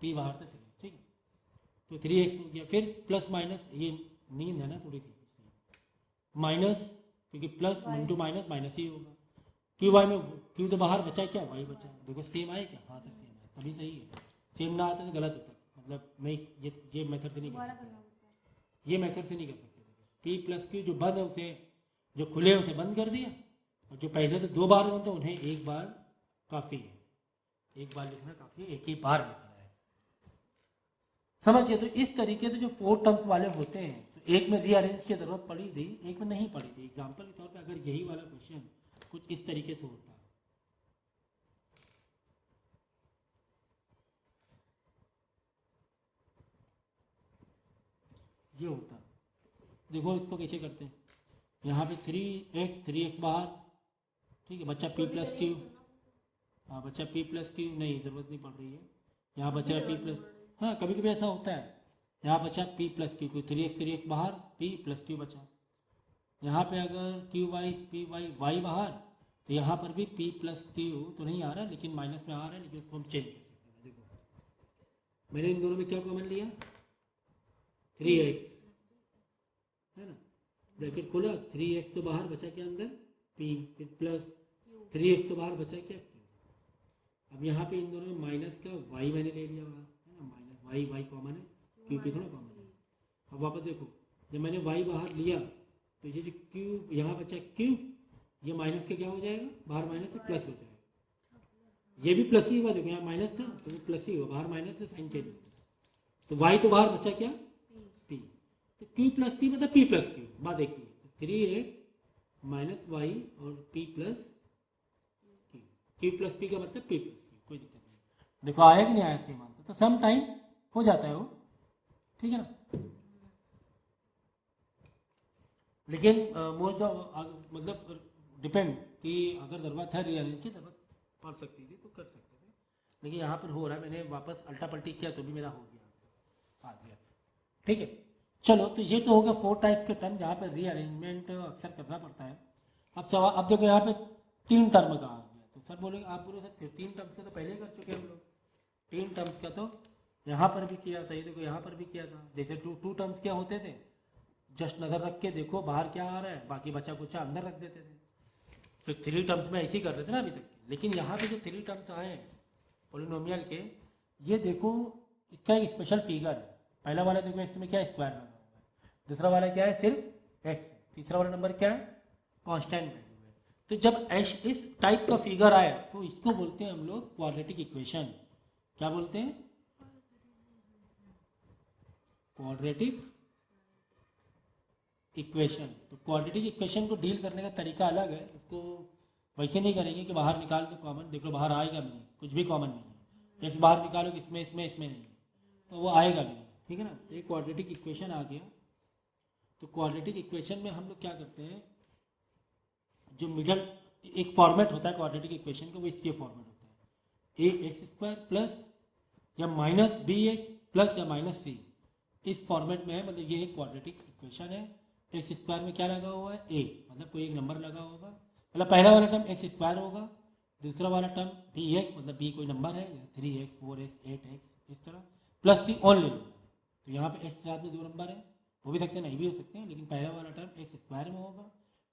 p बाहर था 3, ठीक है। तो 3x हो गया, फिर प्लस माइनस, ये नींद है ना थोड़ी सी, माइनस, क्योंकि प्लस इंटू माइनस माइनस ही होगा, क्यू वाई में क्यू तो बाहर बचा क्या, वाई बचा, देखो सेम आए क्या, हाँ सर सेम है, तभी सही है। सेम ना आता तो गलत होता, मतलब नहीं, ये मेथड से नहीं कर सकते, ये मेथड से नहीं कर सकते। p प्लस क्यू जो बंद है उसे, जो खुले हैं उसे बंद कर दिया, और जो पहले तो 2 बार बनते उन्हें 1 बार काफ़ी है, 1 बार लिखना काफ़ी है, एक ही बार लिखना है, समझिए। तो इस तरीके से जो 4 टर्म्स वाले होते हैं, तो एक में रीअरेंज की ज़रूरत पड़ी थी, एक में नहीं पड़ी थी। एग्जाम्पल के तौर पे अगर यही वाला क्वेश्चन कुछ इस तरीके से होता, ये होता, देखो इसको कैसे करते हैं, यहाँ पे 3x बाहर, ठीक है, बच्चा p प्लस क्यू, हाँ बच्चा p प्लस क्यू, नहीं ज़रूरत नहीं पड़ रही है, यहाँ बच्चा p प्लस, हाँ कभी कभी ऐसा होता है, यहाँ बचा p प्लस क्यू, 3x बाहर, p प्लस क्यू बचा। यहाँ पे अगर q y p y y बाहर, तो यहाँ पर भी p प्लस क्यू तो नहीं आ रहा, लेकिन माइनस में आ रहा है, लेकिन उसको हम चेंज कर सकते हैं। देखो मैंने इन दोनों में क्या कॉमन लिया, 3x, है ना, ब्रैकेट खोला, 3x तो बाहर बचा क्या अंदर, p, फिर प्लस 3x तो बाहर बचा क्या, q। अब यहाँ पे इन दोनों में माइनस का y मैंने ले लिया बाहर, है ना, माइनस y कॉमन है, q पे थोड़ा कॉमन है। अब वापस देखो, जब मैंने y बाहर लिया तो ये जो q यहाँ बचा q, ये माइनस का क्या हो जाएगा, बाहर माइनस से प्लस हो जाएगा, ये भी प्लस ही हुआ, देखो यहाँ माइनस था तो वो प्लस ही हुआ, बाहर माइनस से साइन चेंज होता है, तो y तो बाहर बचा क्या, p, तो q प्लस p मतलब p प्लस q, बात देखिए 3x माइनस वाई और p plus q plus p का मतलब p प्लस q, कोई दिक्कत नहीं। देखो आया कि नहीं आया सेम आंसर, तो सम टाइम हो जाता है वो, ठीक है ना। लेकिन मोस्ट मतलब डिपेंड कि अगर ज़रूरत है रीअरेंज की, ज़रूरत पड़ सकती थी तो कर सकते थे, लेकिन यहाँ पर हो रहा है, मैंने वापस अल्टा पल्टी किया तो भी मेरा हो गया, आ गया, ठीक है। चलो तो ये तो होगा 4 टाइप के टर्म जहाँ पर रीअरेंजमेंट अक्सर करना पड़ता है। अब सवाल, अब देखो यहाँ पे 3 टर्म का आ गया, तो सर बोलेंगे, आप बोलो सर 3 टर्म्स का तो पहले ही कर चुके हम लोग, 3 टर्म्स का तो यहाँ पर भी किया था, ये देखो यहाँ पर भी किया था। जैसे 2 टर्म्स क्या होते थे, जस्ट नज़र रख के देखो बाहर क्या आ रहा है, बाकी बचा कुछ अंदर रख देते थे। तो 3 टर्म्स में ऐसे ही कर रहे थे ना अभी तक। लेकिन यहाँ पे जो 3 टर्म्स आए पोलिनोमियल के, ये देखो इसका एक स्पेशल फिगर है। पहला वाला देखो इसमें क्या स्क्वायर लगा हुआ है, दूसरा वाला क्या है सिर्फ एक्स, तीसरा वाला नंबर क्या है कांस्टेंट वैल्यू है। तो जब इस टाइप का फिगर आया तो इसको बोलते हैं हम लोग क्वाड्रेटिक इक्वेशन। क्या बोलते हैं? Quadratic equation. तो क्वाड्रेटिक इक्वेशन को डील करने का तरीका अलग है। इसको वैसे नहीं करेंगे कि बाहर निकाल के कॉमन, देख लो बाहर आएगा भी नहीं, कुछ भी कॉमन नहीं है। एक्स बाहर निकालो कि इसमें नहीं, तो वो आएगा भी नहीं, ठीक है ना। तो एक क्वाड्रेटिक इक्वेशन आ गया। तो क्वाड्रेटिक इक्वेशन में हम लोग क्या करते हैं, जो मिडल एक फॉर्मेट होता है क्वाड्रेटिक इक्वेशन का, वो इसके फॉर्मेट होता है ए एक्स स्क्वायर प्लस या माइनस बी एक्स प्लस या माइनस सी, इस फॉर्मेट में है। मतलब ये एक क्वाड्रेटिक इक्वेशन है। एक्स स्क्वायर में क्या लगा हुआ है ए, मतलब कोई एक नंबर लगा होगा, मतलब पहला वाला टर्म एक्स स्क्वायर होगा, दूसरा वाला टर्म बी एक्स, मतलब बी कोई नंबर है 3x 4x 8x इस तरह, प्लस सी ओनली नंबर। तो यहाँ पे एक्स के साथ में 2 नंबर है, हो भी सकते हैं नहीं भी हो सकते हैं, लेकिन पहला वाला टर्म एक्स स्क्वायर में होगा,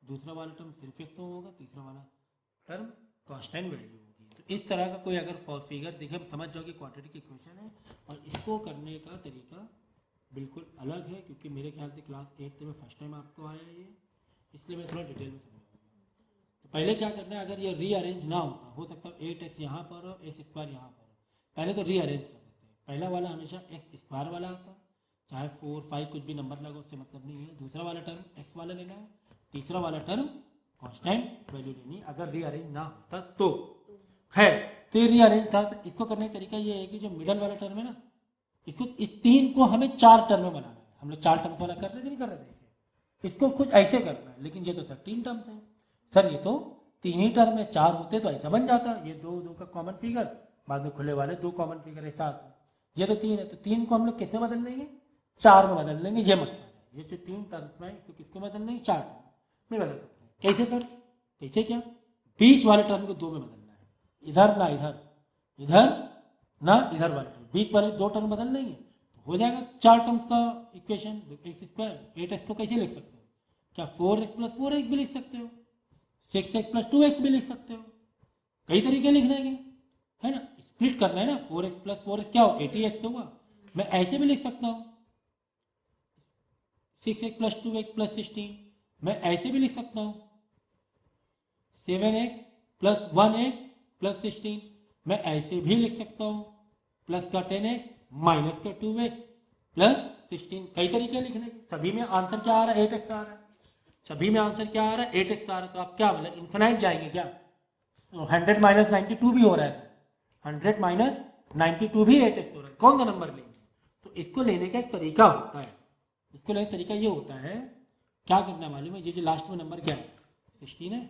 दूसरा वाला टर्म सिर्फ एक्स में होगा, तीसरा वाला टर्म कांस्टेंट वैल्यू होगी। तो इस तरह का कोई अगर फिगर देखे समझ जाओ कि क्वाड्रेटिक इक्वेशन है। और इसको करने का तरीका बिल्कुल अलग है, क्योंकि मेरे ख्याल से क्लास 8 में फर्स्ट टाइम आपको आया है ये, इसलिए मैं थोड़ा डिटेल में समझाऊंगा। तो पहले क्या करना है, अगर ये रीअरेंज ना होता, हो सकता है 8x यहाँ पर हो, एक्स स्क्वायर यहाँ पर हो, पहले तो रीअरेंज कर देते हैं। पहला वाला हमेशा एक्स स्क्वायर वाला आता, चाहे 4 5 कुछ भी नंबर लगा उससे मतलब नहीं है। दूसरा वाला टर्म एक्स वाला लेना है, तीसरा वाला टर्म कांस्टेंट वैल्यू लेनी है, अगर रीअरेंज ना होता तो है। तो ये रीअरेंज था। तो इसको करने का तरीका ये है कि जो मिडल वाला टर्म है ना, इसको इस 3 को हमें 4 टर्म में बनाना है। हम लोग 4 टर्म वाला कर रहे थे, नहीं कर रहे थे ऐसे, इसको कुछ ऐसे करना है। लेकिन ये तो सर 3 टर्म्स हैं सर, ये तो 3 ही टर्म में, 4 होते तो ऐसा बन जाता। ये 2 का कॉमन फिगर, बाद में खुले वाले 2 कॉमन फिगर एक साथ। ये तो 3 है, तो 3 को हम लोग किस में बदल लेंगे, 4 में बदल लेंगे। ये मकसद है। ये जो 3 टर्म्स में इसको किसको बदल लेंगे, 4 टर्म में बदल सकते हैं। कैसे सर, कैसे क्या, बीच वाले टर्म को 2 में बदलना है, इधर ना इधर, इधर ना इधर वाले टर्म, बीच वाले 2 टर्म बदल लेंगे तो हो जाएगा 4 टर्म्स का इक्वेशन। एक्स स्क्वायर 8x को कैसे लिख सकते हो, क्या 4x प्लस 4x भी लिख सकते हो, 6x प्लस 2x भी लिख सकते हो, कई तरीके लिखने के है ना। स्प्लिट करना है ना, 4x प्लस 4x क्या हो 80x होगा, मैं ऐसे भी लिख सकता हूँ। 6x प्लस 2x प्लस 16 मैं ऐसे भी लिख सकता हूँ। 7x प्लस 1x प्लस 16 मैं ऐसे भी लिख सकता हूँ। प्लस का 10x माइनस का 2x प्लस 16, कई तरीके लिखने के। सभी में आंसर क्या आ रहा है, 8x आ रहा है। सभी में आंसर क्या आ रहा है, 8x आ रहा है। तो आप क्या मतलब इन्फिनाइट जाएंगे क्या, 100 माइनस 92 भी हो रहा है, 100 माइनस 92 भी 8x हो रहा है, कौन सा नंबर लेंगे। तो इसको लेने का एक तरीका होता है। इसको लेने का तरीका ये होता है, क्या करना मालूम है, ये जो लास्ट में नंबर क्या है 16 है,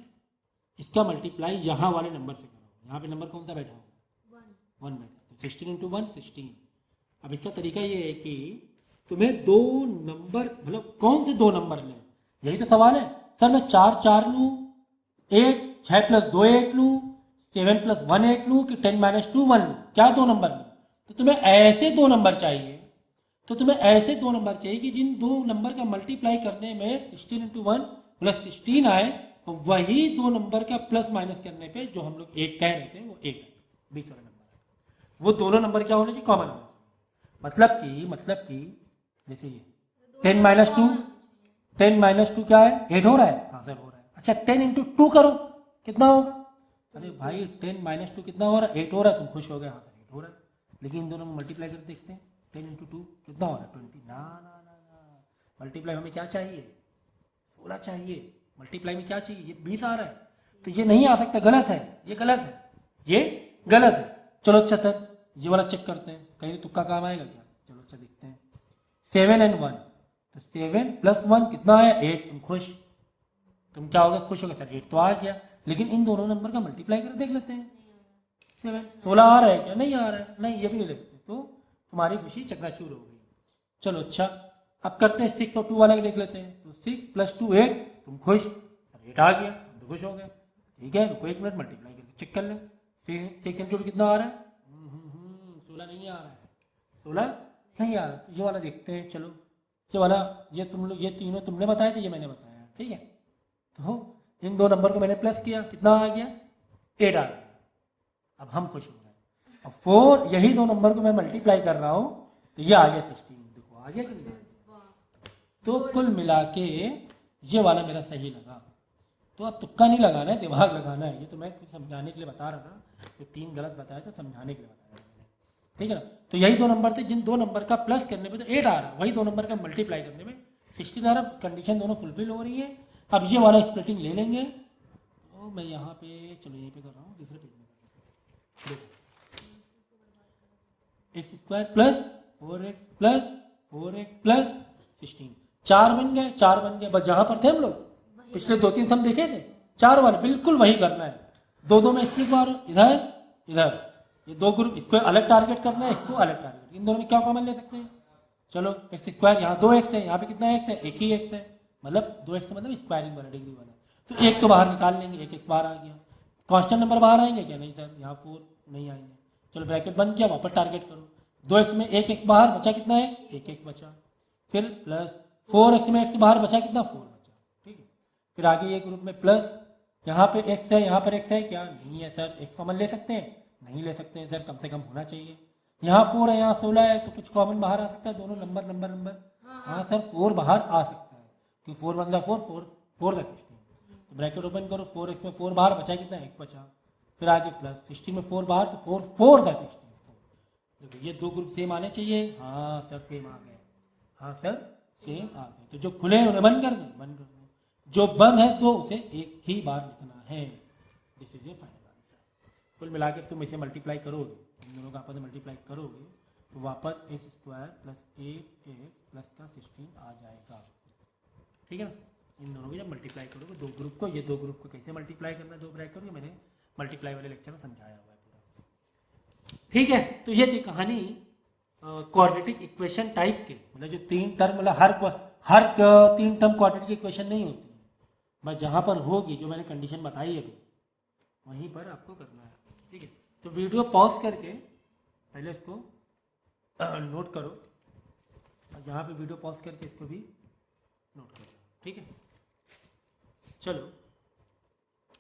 इसका मल्टीप्लाई यहाँ वाले नंबर से करो। यहाँ पे नंबर कौन सा बैठा होगा, 1 बैठा, तो 16 इंटू 1 16। अब इसका तरीका ये है कि तुम्हें 2 नंबर, मतलब कौन से 2 नंबर लें, यही तो सवाल है। सर मैं 4 4 लूँ, 8 6 प्लस 2 8 लूँ, 7 प्लस 1 8 लूँ, कि 10 माइनस 2 1 लूँ, क्या 2 नंबर लूँ। तो तुम्हें ऐसे 2 नंबर चाहिए, तो तुम्हें ऐसे 2 नंबर चाहिए कि जिन 2 नंबर का मल्टीप्लाई करने में 16 इंटू 1 प्लस 16 आए, और वही 2 नंबर का प्लस माइनस करने पे जो हम लोग 8 कह रहे थे वो 8 बीच वाला नंबर है, वो दोनों नंबर क्या होने चाहिए, कॉमन होने चाहिए। मतलब कि जैसे ये 10 माइनस 2, 10 माइनस 2 क्या है 8 हो रहा है, हाँ सर हो रहा है। अच्छा 10 इंटू 2 करो कितना होगा, अरे भाई 10 माइनस 2 कितना हो रहा है, 8 हो रहा है, तुम खुश हो गए, हाँ सर 8 हो रहा है। लेकिन इन दोनों को मल्टीप्लाई करके देखते हैं, 10 इंटू 2 कितना हो रहा है 20, ना ना ना ना, मल्टीप्लाई हमें क्या चाहिए 16 चाहिए, मल्टीप्लाई में क्या चाहिए, ये 20 आ रहा है, तो ये नहीं आ सकता, गलत है, ये गलत है, ये गलत है। चलो अच्छा सर ये वाला चेक करते हैं, कहीं तो तुक्का काम आएगा क्या, चलो अच्छा देखते हैं। 7 and 1, तो 7 प्लस 1 कितना आया 8, तुम खुश, तुम क्या हो गए, खुश हो गए सर 8 तो आ गया। लेकिन इन दोनों नंबर का मल्टीप्लाई कर देख लेते हैं, 7 16 आ रहा है क्या, नहीं आ रहा है, नहीं ये भी नहीं लगते, तो तुम्हारी खुशी चकनाचूर हो गई। चलो अच्छा अब करते हैं 6 और 2 वाला देख लेते हैं। तो 6 प्लस 2 8, तुम खुश, 8 आ गया, तुम तो खुश हो गए। ठीक है रुको 1 मिनट, मल्टीप्लाई करके चेक कर लें। 6 इंटू कितना आ रहा है, 16 नहीं आ रहा है, 16 नहीं आ रहा, तो ये वाला देखते हैं। चलो ये वाला ये तुम लोग ये तीनों तुमने बताए थे, ये मैंने बताया, ठीक है। तो इन दो नंबर को मैंने प्लस किया, कितना आ गया 8 आ गया। अब हम खुश हो गए। अब 4 यही दो नंबर को मैं मल्टीप्लाई कर रहा हूँ तो ये आ गया 16। देखो आ गया कि नहीं? तो कुल मिला के ये वाला मेरा सही लगा। तो अब तुक्का नहीं लगाना है, दिमाग लगाना है। ये तो मैं समझाने के लिए बता रहा था, तो 3 गलत बताया तो समझाने के लिए बताया मैंने, ठीक है ना। तो यही दो नंबर थे, जिन दो नंबर का प्लस करने पे तो 8 आ रहा है, वही दो नंबर का मल्टीप्लाई करने में 16 आ रहा। कंडीशन दोनों फुलफिल हो रही है। अब ये वाला स्प्लिटिंग ले लेंगे। तो मैं यहाँ पे चलो यहीं पे कर रहा हूँ, दूसरे पेज में देखो, x square plus 4x plus 4x plus 16, 4 बन गए, 4 बन गए। बस जहाँ पर थे हम लोग पिछले 2-3 सम देखे थे, 4 वाले बिल्कुल वही करना है। दो में स्प्लिट मारो, इधर इधर, ये दो ग्रुप, इसको अलग टारगेट करना है, इसको अलग टारगेट। इन दोनों में क्या कॉमन ले सकते हैं? चलो एक्स स्क्वायर, यहाँ 2x है, यहाँ पे कितना x है? एक ही x है, मतलब 2x मतलब स्क्वायरिंग वाला, डिग्री वाला। तो एक तो बाहर निकाल लेंगे, एक x बाहर आ गया। कांस्टेंट नंबर बाहर आएंगे क्या? नहीं सर, यहाँ 4 नहीं आएंगे। चलो ब्रैकेट बंद किया, वापस टारगेट करो। 2x में एक x बाहर बचा, कितना है? एक x बचा। फिर प्लस 4x में x बाहर बचा, कितना? 4 बचा, ठीक है। फिर आगे ये ग्रुप में प्लस, यहाँ पे x है, यहाँ पर x है क्या? नहीं है सर। x कॉमन ले सकते हैं? नहीं ले सकते हैं सर, कम से कम होना चाहिए। यहाँ 4 है, यहाँ 16 है, तो कुछ कॉमन बाहर आ सकता है? दोनों नंबर नंबर नंबर, हाँ सर 4 बाहर आ सकता है, क्योंकि 4 1 4 4 4 16। तो ब्रैकेट ओपन करो, 4x में 4 बाहर बचा, कितना? x बचा। फिर आगे प्लस 16 में 4 बाहर, तो 4 4 16। देखो ये दो ग्रुप सेम आने चाहिए, हाँ सर सेम आ गए, हाँ सर सेम आ गए। तो जो खुले हैं उन्हें बंद कर दें, बंद कर दो। जो बंद है तो उसे एक ही बार लिखना है। This is A final answer. कुल मिला के तुम इसे मल्टीप्लाई करोगे, इन दोनों का आपस में मल्टीप्लाई करोगे तो वापस x square plus 8x plus का 16 आ जाएगा, ठीक है ना। इन दोनों को जब मल्टीप्लाई करोगे दो ग्रुप को, ये दो ग्रुप को कैसे मल्टीप्लाई करना है दो ब्रैकेट में, मैंने मल्टीप्लाई वाले लेक्चर में समझाया हुआ है पूरा, ठीक है। तो ये थी कहानी क्वाड्रेटिक इक्वेशन टाइप के, मतलब जो 3 टर्म, मतलब हर 3 टर्म क्वाड्रेटिक इक्वेशन नहीं होती है, बस जहाँ पर होगी जो मैंने कंडीशन बताई है अभी वहीं पर आपको करना है, ठीक है। तो वीडियो पॉज करके पहले इसको नोट करो, और यहाँ पे वीडियो पॉज करके इसको भी नोट करो, ठीक है। चलो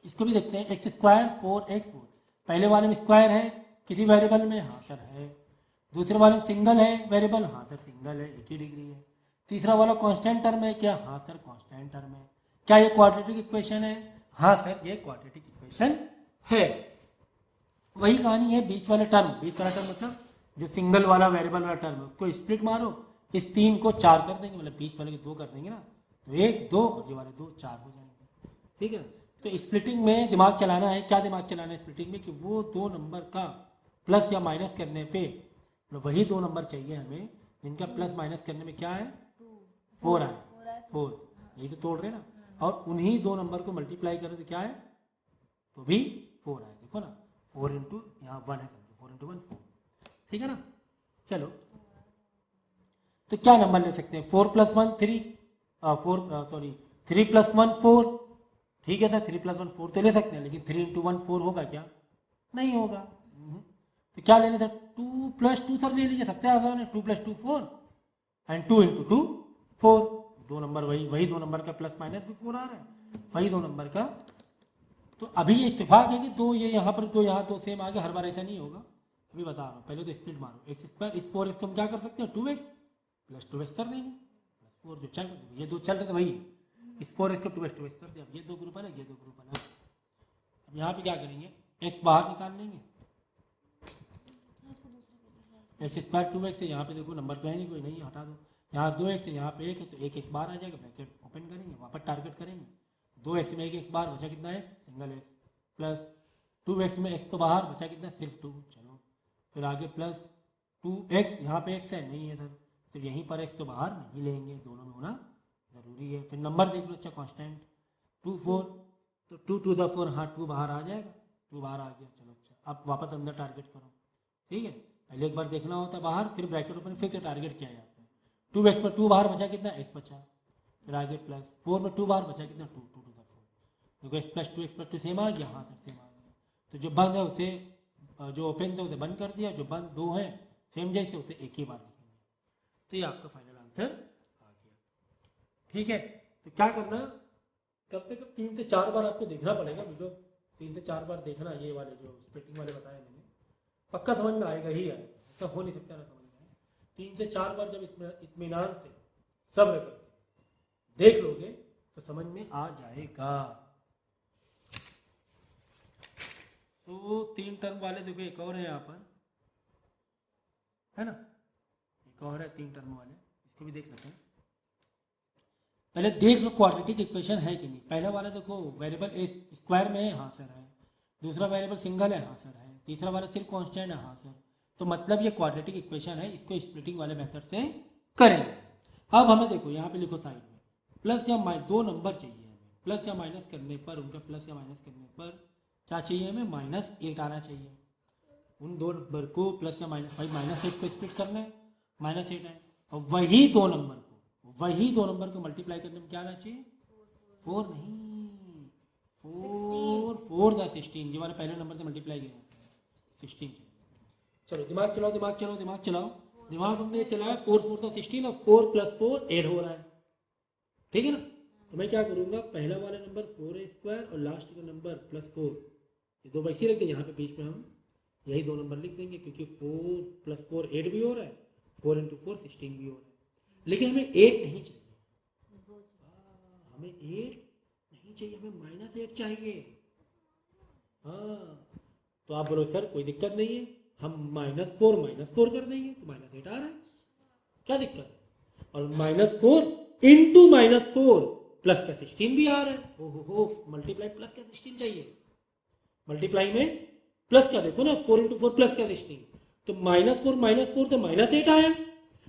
इसको भी देखते हैं। एक्स स्क्वायर 4x 4, पहले वाले में स्क्वायर है किसी वेरिएबल में, हाँ सर है। दूसरे वाले में सिंगल है वेरिएबल, हाँ सर सिंगल है, एक ही डिग्री है। तीसरा वाला कांस्टेंट टर्म है क्या? हाँ सर कांस्टेंट टर्म है। क्या ये क्वाड्रेटिक इक्वेशन है? हाँ सर ये क्वाड्रेटिक इक्वेशन है। वही कहानी है बीच वाले टर्म, बीच वाला टर्म मतलब जो सिंगल वाला वेरिएबल वाला टर्म है, उसको स्प्लिट मारो, इस 3 को 4 कर देंगे, मतलब बीच वाले के 2 कर देंगे ना, तो 1 2 और ये वाले 2 4 हो जाएंगे, ठीक है ना। तो स्प्लिटिंग में दिमाग चलाना है। क्या दिमाग चलाना है स्प्लिटिंग में? कि वो दो नंबर का प्लस या माइनस करने पे, मतलब वही 2 नंबर चाहिए हमें जिनका प्लस माइनस करने में क्या है? 4 आए, 4, यही तो तोड़ रहे ना। और उन्हीं 2 नंबर को मल्टीप्लाई करें तो क्या है? तो भी 4 आए। देखो ना 4 इंटू यहाँ 1 है, 4 इंटू 1 4, ठीक है ना। चलो तो क्या नंबर ले सकते हैं? 4 + 1 3, 3 + 1 4, ठीक है सर 3 + 1 4 तो ले सकते हैं, लेकिन 3 × 1 4 होगा क्या? नहीं होगा। तो क्या लेने सर? 2 + 2 सर ले लीजिए, सबसे आसान है। 2 + 2 4 एंड 2 × 2 4, 2 नंबर वही 2 नंबर का प्लस माइनस भी 4 आ रहा है, वही 2 नंबर का। तो अभी ये इत्तेफाक है कि 2 ये यहाँ पर 2 यहाँ 2 सेम आ गया, हर बार ऐसा नहीं होगा, अभी बता रहा हूँ। पहले तो स्प्लिट मारो, एक्स स्क्वायर इस 4x को हम क्या कर सकते हैं? 2x प्लस 2x कर देंगे, प्लस 4 जो चल रहे, ये 2 चल रहे थे वही, इस 4x को 2x कर दिया। अब ये 2 ग्रुप अलग, ये 2 ग्रुप अलग। अब यहाँ पे क्या करेंगे? x बाहर निकाल लेंगे, एक्स स्क्वायर 2x है, यहाँ पे देखो नंबर तो है नहीं कोई, नहीं हटा दो। यहाँ 2x है, यहाँ पे 1 है, तो 1x बाहर आ जाएगा, ब्रैकेट ओपन करेंगे, वापस टारगेट करेंगे। 2x में 1x बाहर बचा, कितना है? सिंगल x, प्लस 2x में x तो बाहर बचा, कितना? सिर्फ 2। चलो फिर आगे प्लस 2x, यहाँ पे x है नहीं है सर, फिर यहीं पर x तो बाहर नहीं लेंगे, दोनों में होना ज़रूरी है। फिर नंबर देख लो, अच्छा कांस्टेंट 2 4, तो 2 × 2 = 4, हाँ 2 बाहर आ जाएगा, 2 बाहर आ गया। चलो अच्छा अब वापस अंदर टारगेट करो, ठीक है। पहले एक बार देखना होता है बाहर, फिर ब्रैकेट ओपन, फिर से टारगेट किया जाता है। 2x में 2 बाहर बचा, कितना? x बचा। फिर आगे प्लस 4 में 2 बाहर बचा, कितना? 2 2 × 4, देखो x + 2 x + 2 सेम आ गया, हाँ सर सेम आ गया। तो जो बंद है उसे, जो ओपन थे उसे बंद कर दिया, जो बंद 2 है सेम जैसे, उसे एक ही बार लिखेंगे। तो ये आपका फाइनल आंसर आ गया। ठीक है, तो क्या करना, कब से कब 3 से 4 बार आपको देखना पड़ेगा वीडियो, 3 से 4 बार देखना, ये वाले जो स्प्लिटिंग वाले बताए मैंने, पक्का समझ में आएगा ही आएगा, ऐसा हो नहीं सकता ना समझ में आए। 3 से 4 बार जब इत्मीनान से सब्र करके देख लोगे तो समझ में आ जाएगा। तो 3 टर्म वाले देखो, एक और है यहाँ पर, है ना, एक और है 3 टर्म वाले, इसको भी देख लेते हैं। पहले देख लो क्वाड्रेटिक इक्वेशन है कि नहीं। पहला वाला देखो वेरिएबल ए स्क्वायर में है, हाँ सर है। दूसरा वेरिएबल सिंगल है, हाँ सर है। तीसरा वाला सिर्फ कांस्टेंट है, हाँ सर। तो मतलब ये क्वाड्रेटिक इक्वेशन है, इसको स्प्लिटिंग वाले मेथड से करेंगे। अब हमें देखो यहाँ पे लिखो साइड में प्लस या माइनस, 2 नंबर चाहिए हमें, प्लस या माइनस करने पर, उनका प्लस या माइनस करने पर क्या चाहिए हमें, -8 आना चाहिए। उन 2 नंबर को प्लस या माइनस, भाई -8 को स्प्लिट करना है, -8 है। और वही 2 नंबर को मल्टीप्लाई करने में क्या आना चाहिए, 4 नहीं, 4 × 16, ये वाला पहले नंबर से मल्टीप्लाई किया 16 चाहिए। चलो दिमाग चलाओ, दिमाग हमने चलाया, 4 × 16 और 4 + 4 8 हो रहा है, ठीक है ना। तो मैं क्या करूँगा, पहला वाला नंबर 4a² और लास्ट का नंबर +4, ये 2 वैसे रख देंगे, यहाँ पे बीच में हम यही 2 नंबर लिख देंगे, क्योंकि 4 + 4 8 भी हो रहा है, 4 × 4 16 भी हो रहा है। लेकिन हमें 8 नहीं चाहिए, हमें 8 नहीं चाहिए, हमें -8 चाहिए। हाँ, तो आप बोलो सर कोई दिक्कत नहीं है, हम -4 कर देंगे तो -8 आ रहा है, क्या दिक्कत है। और -4 × -4 प्लस का 16 भी आ रहा है। हो मल्टीप्लाई प्लस का 16 चाहिए, मल्टीप्लाई में प्लस का देखो ना, 4 × 4 प्लस का 16, तो -4 से -8 आया।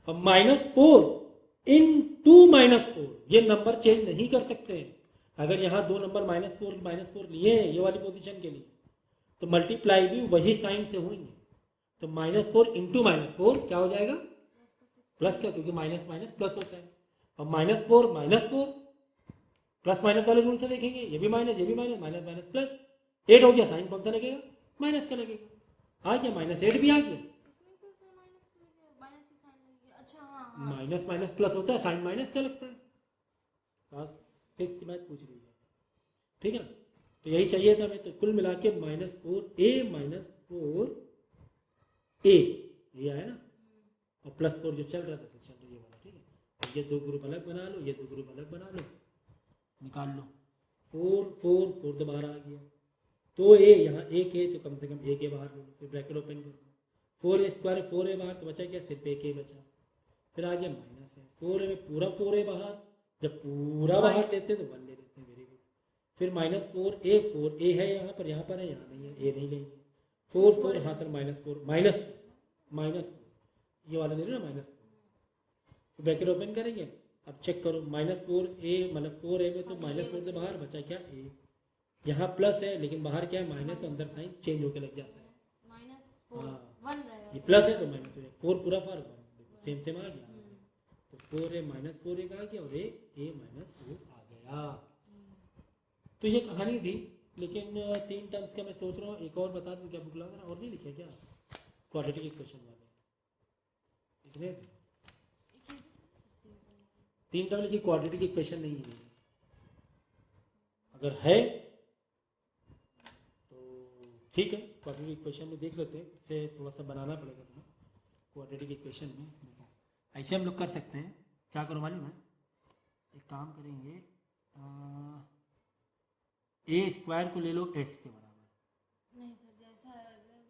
अब -4 × -4, ये नंबर चेंज नहीं कर सकते हैं। अगर यहाँ 2 नंबर -4 लिए हैं ये वाली पोजीशन के लिए, तो मल्टीप्लाई भी वही साइन से होंगे। तो -4 × -4 क्या हो जाएगा, प्लस का, क्योंकि माइनस माइनस प्लस होता है। अब -4 प्लस माइनस वाले रूल से देखेंगे, ये भी माइनस, ये भी माइनस, माइनस माइनस प्लस, 8 हो गया, साइन कौन सा लगेगा, माइनस का लगेगा। आ गया, -8 भी आ गया, माइनस माइनस प्लस होता है, साइन माइनस का लगता है। फिक्स की बात पूछ रही है, ठीक है ना। तो यही चाहिए था हमें, तो कुल मिला के -4a -4a ये आया ना, और +4 जो चल रहा था, चल रही है वाला, ठीक है। तो ये 2 ग्रुप अलग बना लो, ये 2 ग्रुप अलग बना लो, निकाल लो। 4 तो बाहर आ गया, तो a यहाँ एक है, तो कम से कम एक a बाहर लो, फिर ब्रैकेट ओपन कर दो, 4a² 4a बाहर, तो बचा क्या, सिर्फ एक a बचा। फिर आ गया माइनस है, 4a में पूरा 4a बाहर, जब पूरा बाहर लेते तो 1 ले लेते हैं, वेरी गुड। फिर -4a है यहाँ पर है, यहाँ नहीं है, a नहीं लेंगे। 4 हाँ सर, -4 माइनस ये वाला ले लो ना, -4, तो ब्रैकेट ओपन करेंगे। अब चेक करो, -4a मतलब 4a में तो -4 से बाहर बचा क्या, a। यहाँ प्लस है लेकिन बाहर क्या है, माइनस, तो अंदर साइन चेंज होकर लग जाता है। हाँ, ये प्लस है तो माइनस हो जाएगा, 4 पूरा फार सेम सेम आ गया, तो 4a -4a आ गया, और a -4 आ गया। तो ये कहानी थी, लेकिन 3 टर्म्स का मैं सोच रहा हूँ एक और बता दूँ क्या, बुक ला और नहीं लिखे क्या, क्वाड्रेटिक इक्वेशन वाले इतने थे, 3 टर्म की क्वाड्रेटिक इक्वेशन नहीं है। अगर है तो ठीक है, क्वाड्रेटिक इक्वेशन में देख लेते हैं, इसे थोड़ा सा बनाना पड़ेगा तुम्हें क्वाड्रेटिक इक्वेशन में। देखो ऐसे हम लोग कर सकते हैं, क्या करो मालूम है, एक काम करेंगे, a² को ले लो x के बराबर, नहीं सर, जैसा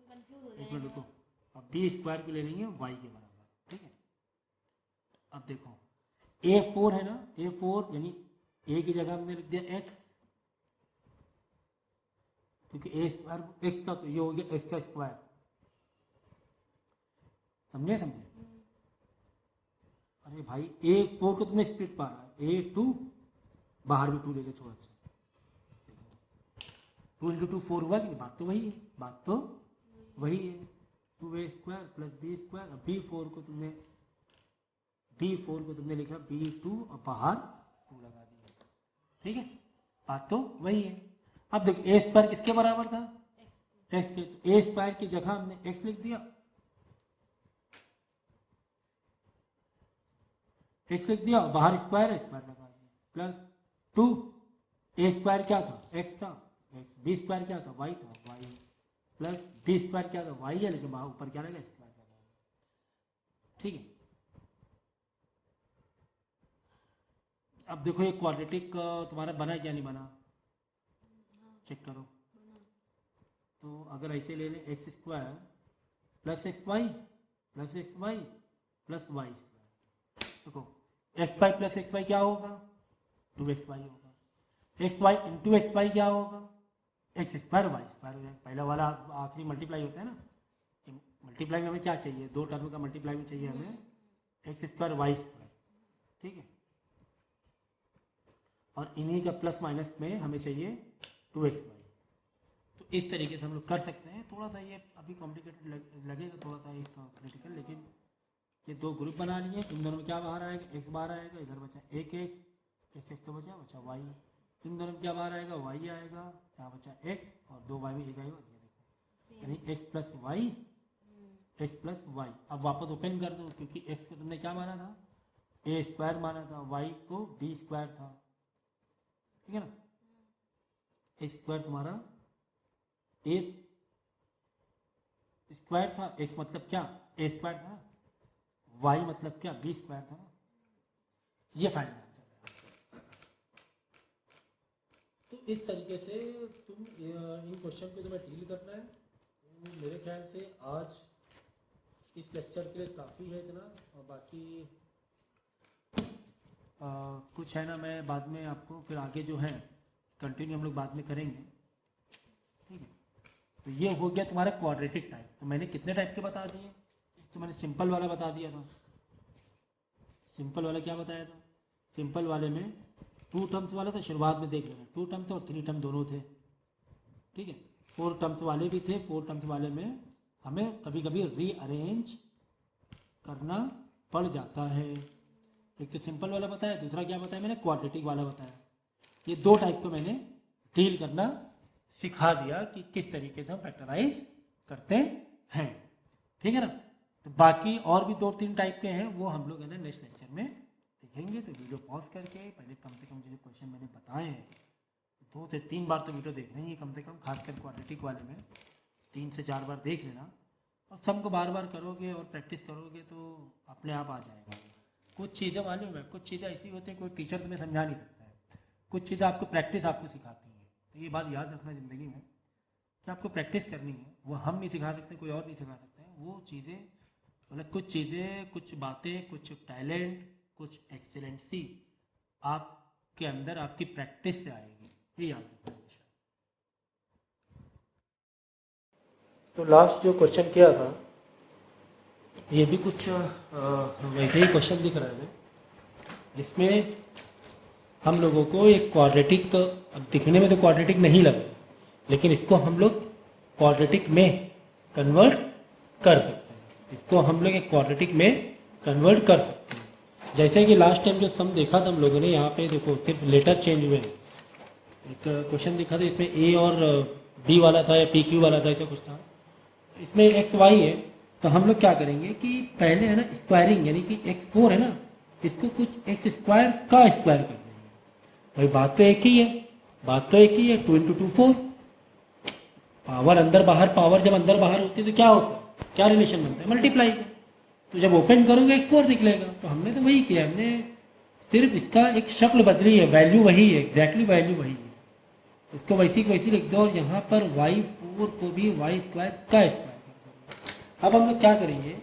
कंफ्यूज हो एक जाएगा। मिनट रुको, अब b² को ले लेंगे y के बराबर, ठीक है। अब देखो a4 है ना, a4 यानी a की जगह हमने लिख दिया x, क्योंकि a² x था तो ये हो गया x का स्क्वायर, समझे। अरे भाई a4 को तुमने स्प्लिट पा रहा है, a2 बाहर भी 2 लेके छोड़ा, 2 × 2 4 हुआ कि नहीं, बात तो वही है, है 2a² + b²। b4 को तुमने लिखा b2 और बाहर 2 लगा दिया, ठीक है, बात तो वही है। अब देखो a² किसके बराबर था, x के, तो a² की जगह हमने x लिख दिया, और बाहर स्क्वायर लगा दिया, प्लस 2 ए स्क्वायर क्या था एक्स था एक्स, बी स्क्वायर क्या था वाई था वाई, प्लस बी स्क्वायर क्या था वाई है, लेकिन वहाँ ऊपर क्या रहेगा स्क्वायर रहेगा। ठीक है, अब देखो ये क्वाड्रेटिक तुम्हारा बना क्या नहीं बना, चेक करो। तो अगर ऐसे ले लें x square plus x y plus x y plus y square, देखो x y plus x y क्या होगा 2x वाई होगा, x y into x y क्या होगा एक्स स्क्वायर वाई स्क्वायर हो जाएगा। पहला वाला आखिरी मल्टीप्लाई होता है ना, मल्टीप्लाई में हमें क्या चाहिए, दो टर्म का मल्टीप्लाई में चाहिए हमें एक्स स्क्वायर वाई स्क्वायर। ठीक है, और इन्हीं का प्लस माइनस में हमें चाहिए 2x वाई। तो इस तरीके से हम लोग कर सकते हैं। थोड़ा सा ये अभी कॉम्प्लिकेटेड लगेगा थोड़ा सा एक क्रिटिकल, लेकिन ये दो ग्रुप बना लिए, इन दोनों में क्या बाहर आएगा एक्स बाहर आएगा, इधर बचा एक एक्स तो बचा वाई, इन दोनों में क्या बाहर आएगा वाई आएगा, यहाँ बचा एक्स और दो वाई में एक आएगा, यानी x plus y x plus y. अब वापस ओपन कर दो, क्योंकि एक्स को तुमने क्या माना था ए स्क्वायर माना था, वाई को बी स्क्वायर था, ठीक है ना। एक्स स्क्वायर तुम्हारा ए स्क्वायर था, एक्स मतलब क्या ए स्क्वायर था, वाई मतलब क्या बी स्क्वायर था ना। ये फाइनल आंसर है। तो इस तरीके से तुम इन क्वेश्चन को तुम्हें डील करना है। तो मेरे ख्याल से आज इस लेक्चर के लिए काफ़ी है इतना, और बाकी कुछ है ना, मैं बाद में आपको फिर आगे जो है कंटिन्यू हम लोग बाद में करेंगे। ठीक है, तो ये हो गया तुम्हारा क्वाड्रेटिक टाइप। तो मैंने कितने टाइप के बता दिए, एक तो मैंने सिंपल वाला बता दिया था। सिंपल वाला क्या बताया था, सिंपल वाले में 2 टर्म्स वाला था, शुरुआत में देख लेना 2 टर्म्स और 3 टर्म दोनों थे। ठीक है, 4 टर्म्स वाले भी थे। 4 टर्म्स वाले में हमें कभी कभी रीअरेंज करना पड़ जाता है। एक तो सिंपल वाला बताया, दूसरा क्या बताया मैंने क्वाड्रेटिक वाला बताया। ये 2 टाइप को मैंने डील करना सिखा दिया कि किस तरीके से हम फैक्टराइज करते हैं। ठीक है ना। तो बाकी और भी 2-3 टाइप के हैं, वो हम लोग है ना नेक्स्ट लेक्चर में देखेंगे। तो वीडियो पॉज करके पहले कम से कम जो क्वेश्चन मैंने बताए हैं 2 से 3 बार तो वीडियो देखना ही है कम से कम, खासकर क्वाड्रेटिक वाले में 3 से 4 बार देख लेना। और सब को बार बार करोगे और प्रैक्टिस करोगे तो अपने आप आ जाएगा। कुछ चीज़ें मालूम है, कुछ चीज़ें ऐसी होती हैं कोई टीचर तुम्हें समझा नहीं सकता है, कुछ चीज़ें आपको प्रैक्टिस आपको सिखाती है। तो ये बात याद रखना ज़िंदगी में कि आपको प्रैक्टिस करनी है। वो हम नहीं सिखा सकते, कोई और नहीं सिखा सकते हैं। वो चीज़ें मतलब कुछ चीज़ें, कुछ बातें, कुछ टैलेंट, कुछ एक्सीलेंसी आपके अंदर आपकी प्रैक्टिस से आएगी, ये याद रखना हमेशा। तो लास्ट जो क्वेश्चन किया था ये भी कुछ वैसे ही क्वेश्चन दिख रहा है जिसमें हम लोगों को एक क्वाड्रेटिक, अब दिखने में तो क्वाड्रेटिक नहीं लग रहा, लेकिन इसको हम लोग क्वाड्रेटिक में कन्वर्ट कर सकते हैं। इसको हम लोग एक क्वाड्रेटिक में कन्वर्ट कर सकते हैं। जैसे कि लास्ट टाइम जो सम देखा था हम लोगों ने, यहाँ पे देखो सिर्फ लेटर चेंज हुए। एक क्वेश्चन देखा था इसमें ए और बी वाला था या पी क्यू वाला था, ऐसा कुछ था। इसमें एक्स वाई है, तो हम लोग क्या करेंगे कि पहले है ना स्क्वायरिंग, यानी कि x4 है ना, इसको कुछ एक्स स्क्वायर का स्क्वायर कर देंगे। भाई बात तो एक ही है, बात तो एक ही है। 2 × 2 4, पावर अंदर बाहर, पावर जब अंदर बाहर होती है तो क्या होता है, क्या रिलेशन बनता है, मल्टीप्लाई का। तो जब ओपन करोगे x4 निकलेगा। तो हमने तो वही किया, हमने सिर्फ इसका एक शक्ल बदली है, वैल्यू वही है, एग्जैक्टली वैल्यू वही है। इसको वैसी को वैसी लिख दो और यहाँ पर y4 को भी y स्क्वायर का स्क्वायर। अब हम लोग क्या करेंगे,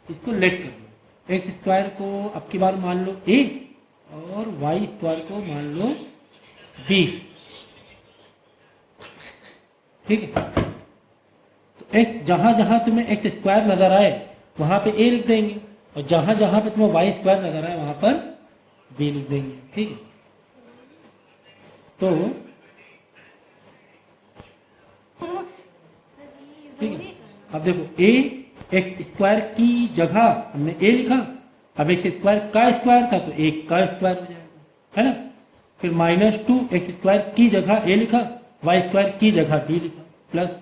इसको लेट कर लो। एक्स स्क्वायर को अब की बार मान लो a और y स्क्वायर को मान लो b। ठीक है, तो x जहां जहां तुम्हें एक्स स्क्वायर नजर आए वहां पे a लिख देंगे, और जहां जहां पे तुम्हें y स्क्वायर नजर आए वहां पर b लिख देंगे। ठीक है, तो ठीक है, अब देखो a एक्स स्क्वायर की जगह हमने a लिखा, अब एक्स स्क्वायर का स्क्वायर था तो एक का स्क्वायर हो जाएगा, है ना। फिर -2 एक्स स्क्वायर की जगह a लिखा, वाई स्क्वायर की जगह b लिखा, प्लस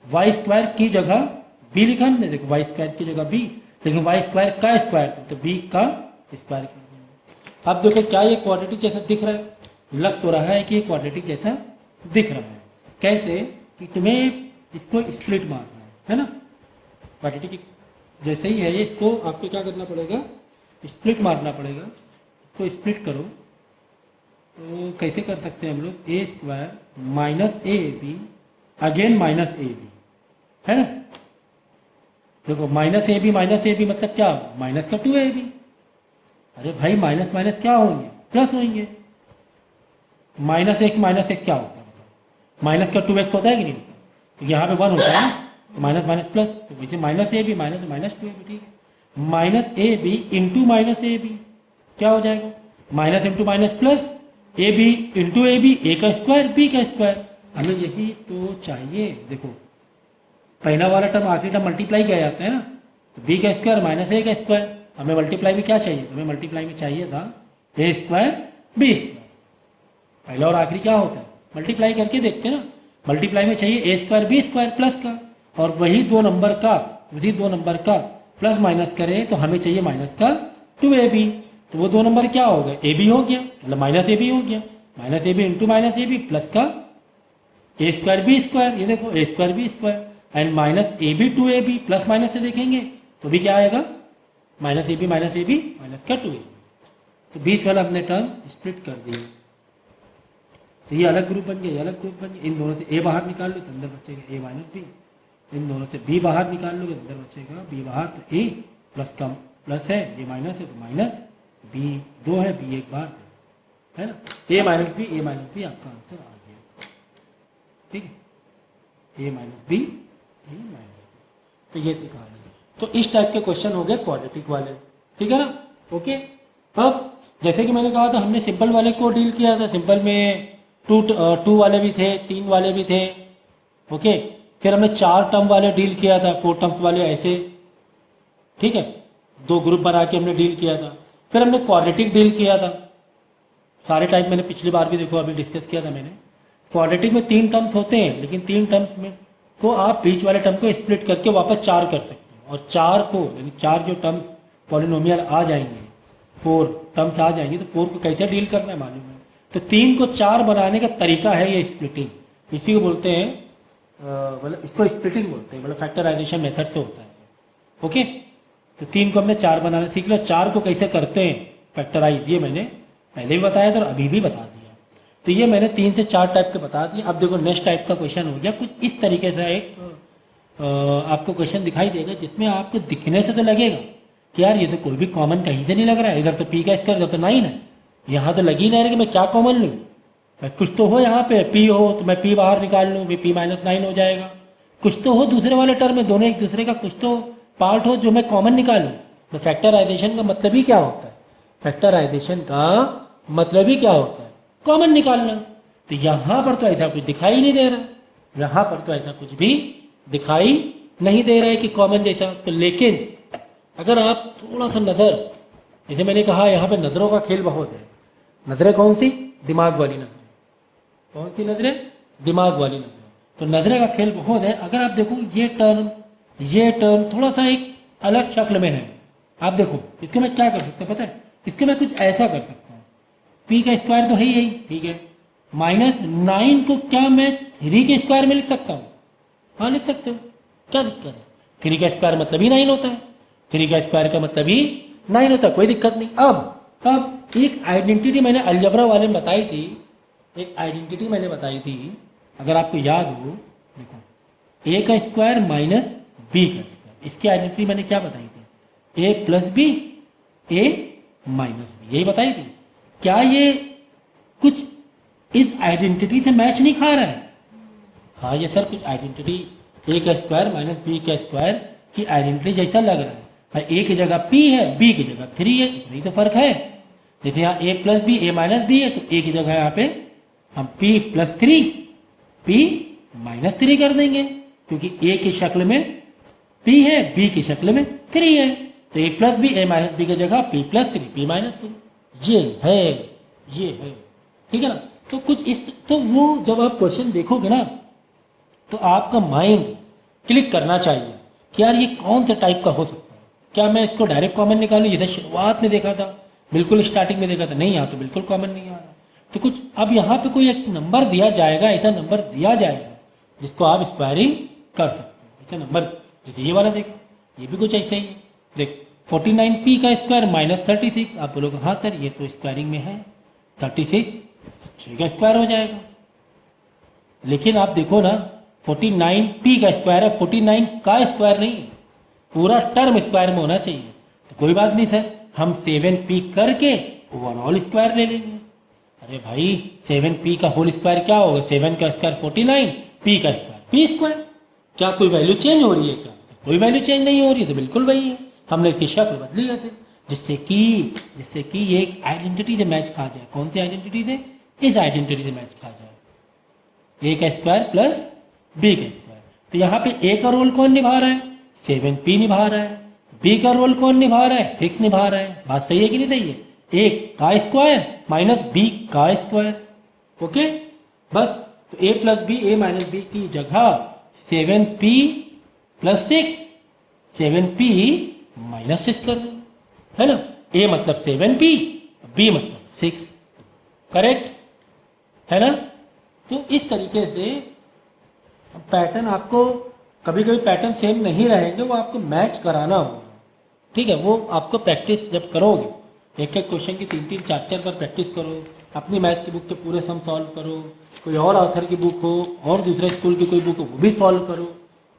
वाई स्क्वायर की जगह b लिखा हमने, देखो वाई स्क्वायर की जगह b, लेकिन वाई स्क्वायर का स्क्वायर था तो b का स्क्वायर कर देंगे। अब देखो क्या ये क्वाड्रेटिक जैसा दिख रहा है, लग तो रहा है कि ये क्वाड्रेटिक जैसा दिख रहा है। कैसे कि तुम्हें इसको स्प्लिट मारना है ना, क्वाड्रेटिक जैसे ही है ये, इसको आपको क्या करना पड़ेगा, स्प्लिट मारना पड़ेगा। इसको स्प्लिट करो तो कैसे कर सकते हैं हम लोग, a square minus a b again minus a b, है ना। देखो माइनस ए बी मतलब क्या, माइनस का 2ab। अरे भाई माइनस माइनस क्या होंगे, प्लस होंगे। माइनस एक्स क्या होता है, माइनस का 2x होता है कि नहीं होता, तो यहाँ पे 1 होता है ना, तो माइनस माइनस प्लस, तो वैसे minus a b minus minus 2ab, ठीक है। Minus a b into minus a b क्या हो जाएगा, minus into minus plus, a b into a b, a का स्क्वायर बी का स्क्वायर। हमें यही तो चाहिए। देखो पहला वाला टर्म आखिरी टर्म मल्टीप्लाई किया जाता है ना, तो बी का स्क्वायर माइनस ए का स्क्वायर। हमें मल्टीप्लाई में क्या चाहिए, हमें मल्टीप्लाई में चाहिए था ए स्क्वायर बी स्क्वायर। पहला और आखिरी क्या होता है, मल्टीप्लाई करके देखते हैं ना, मल्टीप्लाई में चाहिए ए स्क्वायर बी स्क्वायर प्लस का, और वही दो नंबर का प्लस माइनस करें तो हमें चाहिए माइनस का 2ab। तो वो दो नंबर क्या हो गए, ए बी हो गया, मतलब माइनस ए बी हो गया, minus a b into minus a b plus का ए स्क्वायर बी स्क्वायर। ये देखो a square b square and minus a b 2ab, plus minus से देखेंगे तो भी क्या आएगा, माइनस ए बी माइनस का 2ab। तो बीच वाला अपने टर्म स्प्लिट कर दिए, तो ये अलग ग्रुप बन गया, ये अलग ग्रुप बन गया। इन दोनों से ए बाहर निकाल लो तो अंदर बचेगा ए माइनस बी, इन दोनों से बी बाहर निकाल लोगे तो अंदर बचेगा बी बाहर, तो ए प्लस का प्लस है, ये माइनस है तो माइनस, बी 2 है बी 1 बाहर है ना, ए माइनस बी आपका आंसर आ गया, ठीक है, ए माइनस बी। तो ये थी कहानी। तो इस टाइप के क्वेश्चन हो गए क्वाड्रेटिक वाले, ठीक है ना, ओके। अब जैसे कि मैंने कहा था हमने सिंपल वाले को डील किया था, सिंपल में टू वाले भी थे, 3 वाले भी थे, ओके। फिर हमने 4 टर्म वाले डील किया था, 4 टर्म्स वाले ऐसे, ठीक है, 2 ग्रुप बना के हमने डील किया था। फिर हमने क्वाड्रेटिक डील किया था, सारे टाइप मैंने पिछली बार भी देखो अभी डिस्कस किया था मैंने। क्वाड्रेटिक में 3 टर्म्स होते हैं, लेकिन 3 टर्म्स में को आप बीच वाले टर्म को स्प्लिट करके वापस 4 कर सकते हो, और 4 को यानी 4 जो टर्म्स पॉलिनोमियल आ जाएंगे, 4 टर्म्स आ जाएंगे, तो 4 को कैसे डील करना है मालूम है। तो 3 को 4 बनाने का तरीका है ये स्प्लिटिंग, इसी को बोलते हैं, मतलब इसको स्प्लिटिंग बोलते हैं, मतलब फैक्टराइजेशन मेथड से होता है, ओके। तो 3 को हमने 4 बनाना सीख लिया। 4 को कैसे करते हैं फैक्टराइज, ये मैंने पहले भी बताया था और अभी भी बता दिया। तो ये मैंने 3 से 4 टाइप के बता दिए। अब देखो नेक्स्ट टाइप का क्वेश्चन हो गया कुछ इस तरीके से, एक आपको क्वेश्चन दिखाई देगा जिसमें आपको दिखने से तो लगेगा कि यार ये तो कोई भी कॉमन कहीं से नहीं लग रहा है, इधर तो पी का स्क्वायर, इधर तो 9 है, यहाँ तो लग ही नहीं रहा कि मैं क्या कॉमन लूँ, कुछ तो हो यहाँ पे, पी हो तो मैं पी बाहर निकाल लूँ, फिर पी माइनस 9 हो जाएगा, कुछ तो हो दूसरे वाले टर्म में, दोनों एक दूसरे का कुछ तो पार्ट हो जो मैं कॉमन निकालूँ। तो फैक्टराइजेशन का मतलब ही क्या होता है, फैक्टराइजेशन का मतलब ही क्या होता है, कॉमन निकालना। तो यहाँ पर तो ऐसा कुछ दिखाई नहीं दे रहा, यहाँ पर तो ऐसा कुछ भी दिखाई नहीं दे रहा है कि कॉमन जैसा। तो लेकिन अगर आप थोड़ा सा नज़र, जैसे मैंने कहा यहाँ पे नज़रों का खेल बहुत है। नज़रें कौन सी, दिमाग वाली नज़रें, कौन सी नज़रें, दिमाग वाली नज़रें। तो नज़रें का खेल बहुत है। अगर आप देखो ये टर्म थोड़ा सा एक अलग शक्ल में है, आप देखो इसको मैं क्या कर सकता हूँ पता है, इसको मैं कुछ ऐसा कर सकता हूँ, पी का स्क्वायर तो है ही, ठीक है, माइनस 9 को क्या मैं 3 के स्क्वायर में लिख सकता हूँ, हाँ लिख सकते हो, क्या दिक्कत है। 3 का स्क्वायर मतलब ही 9 होता है, 3 का स्क्वायर का मतलब ही 9 होता है, कोई दिक्कत नहीं। अब एक आइडेंटिटी मैंने अलजबरा वाले में बताई थी, एक आइडेंटिटी मैंने बताई थी, अगर आपको याद हो, देखो ए का स्क्वायर माइनस बी का स्क्वायर, इसकी आइडेंटिटी मैंने क्या बताई थी, ए plus b a minus B, यही बताई थी। क्या ये कुछ इस आइडेंटिटी से मैच नहीं खा रहा है, हाँ ये सर कुछ आइडेंटिटी ए का स्क्वायर माइनस बी का स्क्वायर की आइडेंटिटी जैसा लग रहा है। भाई ए की जगह पी है, बी की जगह 3 है, इतना ही तो फर्क है। जैसे यहाँ ए plus b a minus B है, तो ए की जगह यहाँ पे हम पी प्लस 3 पी माइनस 3 कर देंगे, क्योंकि ए की शक्ल में पी है, बी की शक्ल में 3 है, तो a plus b a minus b की जगह पी प्लस 3 पी माइनस 3, ये है, ठीक है ना। तो कुछ इस, तो वो जब आप क्वेश्चन देखोगे ना, तो आपका माइंड क्लिक करना चाहिए कि यार ये कौन सा टाइप का हो सकता है। क्या मैं इसको डायरेक्ट कॉमन निकालूं, जैसे शुरुआत में देखा था बिल्कुल स्टार्टिंग में देखा था नहीं, यहाँ तो बिल्कुल कॉमन नहीं आ रहा। तो कुछ अब यहाँ पे कोई एक नंबर दिया जाएगा, ऐसा नंबर दिया जाएगा जिसको आप स्क्वायरिंग कर सकते हो। ऐसा नंबर जैसे ये वाला देखो, ये भी कुछ ऐसा ही है। देख 49p का स्क्वायर माइनस 36, आप बोलोगे हाँ सर ये तो स्क्वायरिंग में है, 36 3 का स्क्वायर हो जाएगा। लेकिन आप देखो ना 49p का स्क्वायर है, 49 का स्क्वायर नहीं है, पूरा टर्म स्क्वायर में होना चाहिए। तो कोई बात नहीं सर, हम 7p करके ओवरऑल स्क्वायर ले लेंगे। अरे भाई 7p का होल स्क्वायर क्या होगा, 7 का स्क्वायर 49, p का स्क्वायर p स्क्वायर। क्या कोई वैल्यू चेंज हो रही है क्या? कोई वैल्यू चेंज नहीं हो रही है, तो बिल्कुल वही है। हमने इसकी शक्ल बदली है सिर्फ, जिससे कि ये एक आइडेंटिटी से मैच खा जाए। कौन सी आइडेंटिटी से? इस आइडेंटिटी से मैच खा जाए, a का स्क्वायर प्लस b का स्क्वायर। तो यहाँ पे a का रोल कौन निभा रहा है? 7p निभा रहा है। b का रोल कौन निभा रहा है? 6 निभा रहा है। बात सही है कि नहीं सही है? a का स्क्वायर माइनस b का स्क्वायर। ओके, बस तो a plus b, a minus b की जगह 7p प्लस 6, 7p माइनस 6 कर दो, है ना। a मतलब 7p, b मतलब 6, करेक्ट है ना। तो इस तरीके से पैटर्न आपको, कभी कभी पैटर्न सेम नहीं रहेंगे, वो आपको मैच कराना होगा। ठीक है, वो आपको प्रैक्टिस जब करोगे, एक एक क्वेश्चन की 3-3 4-4 बार प्रैक्टिस करो, अपनी मैथ की बुक के पूरे सम सॉल्व करो, कोई और ऑथर की बुक हो और दूसरे स्कूल की कोई बुक हो वो भी सॉल्व करो,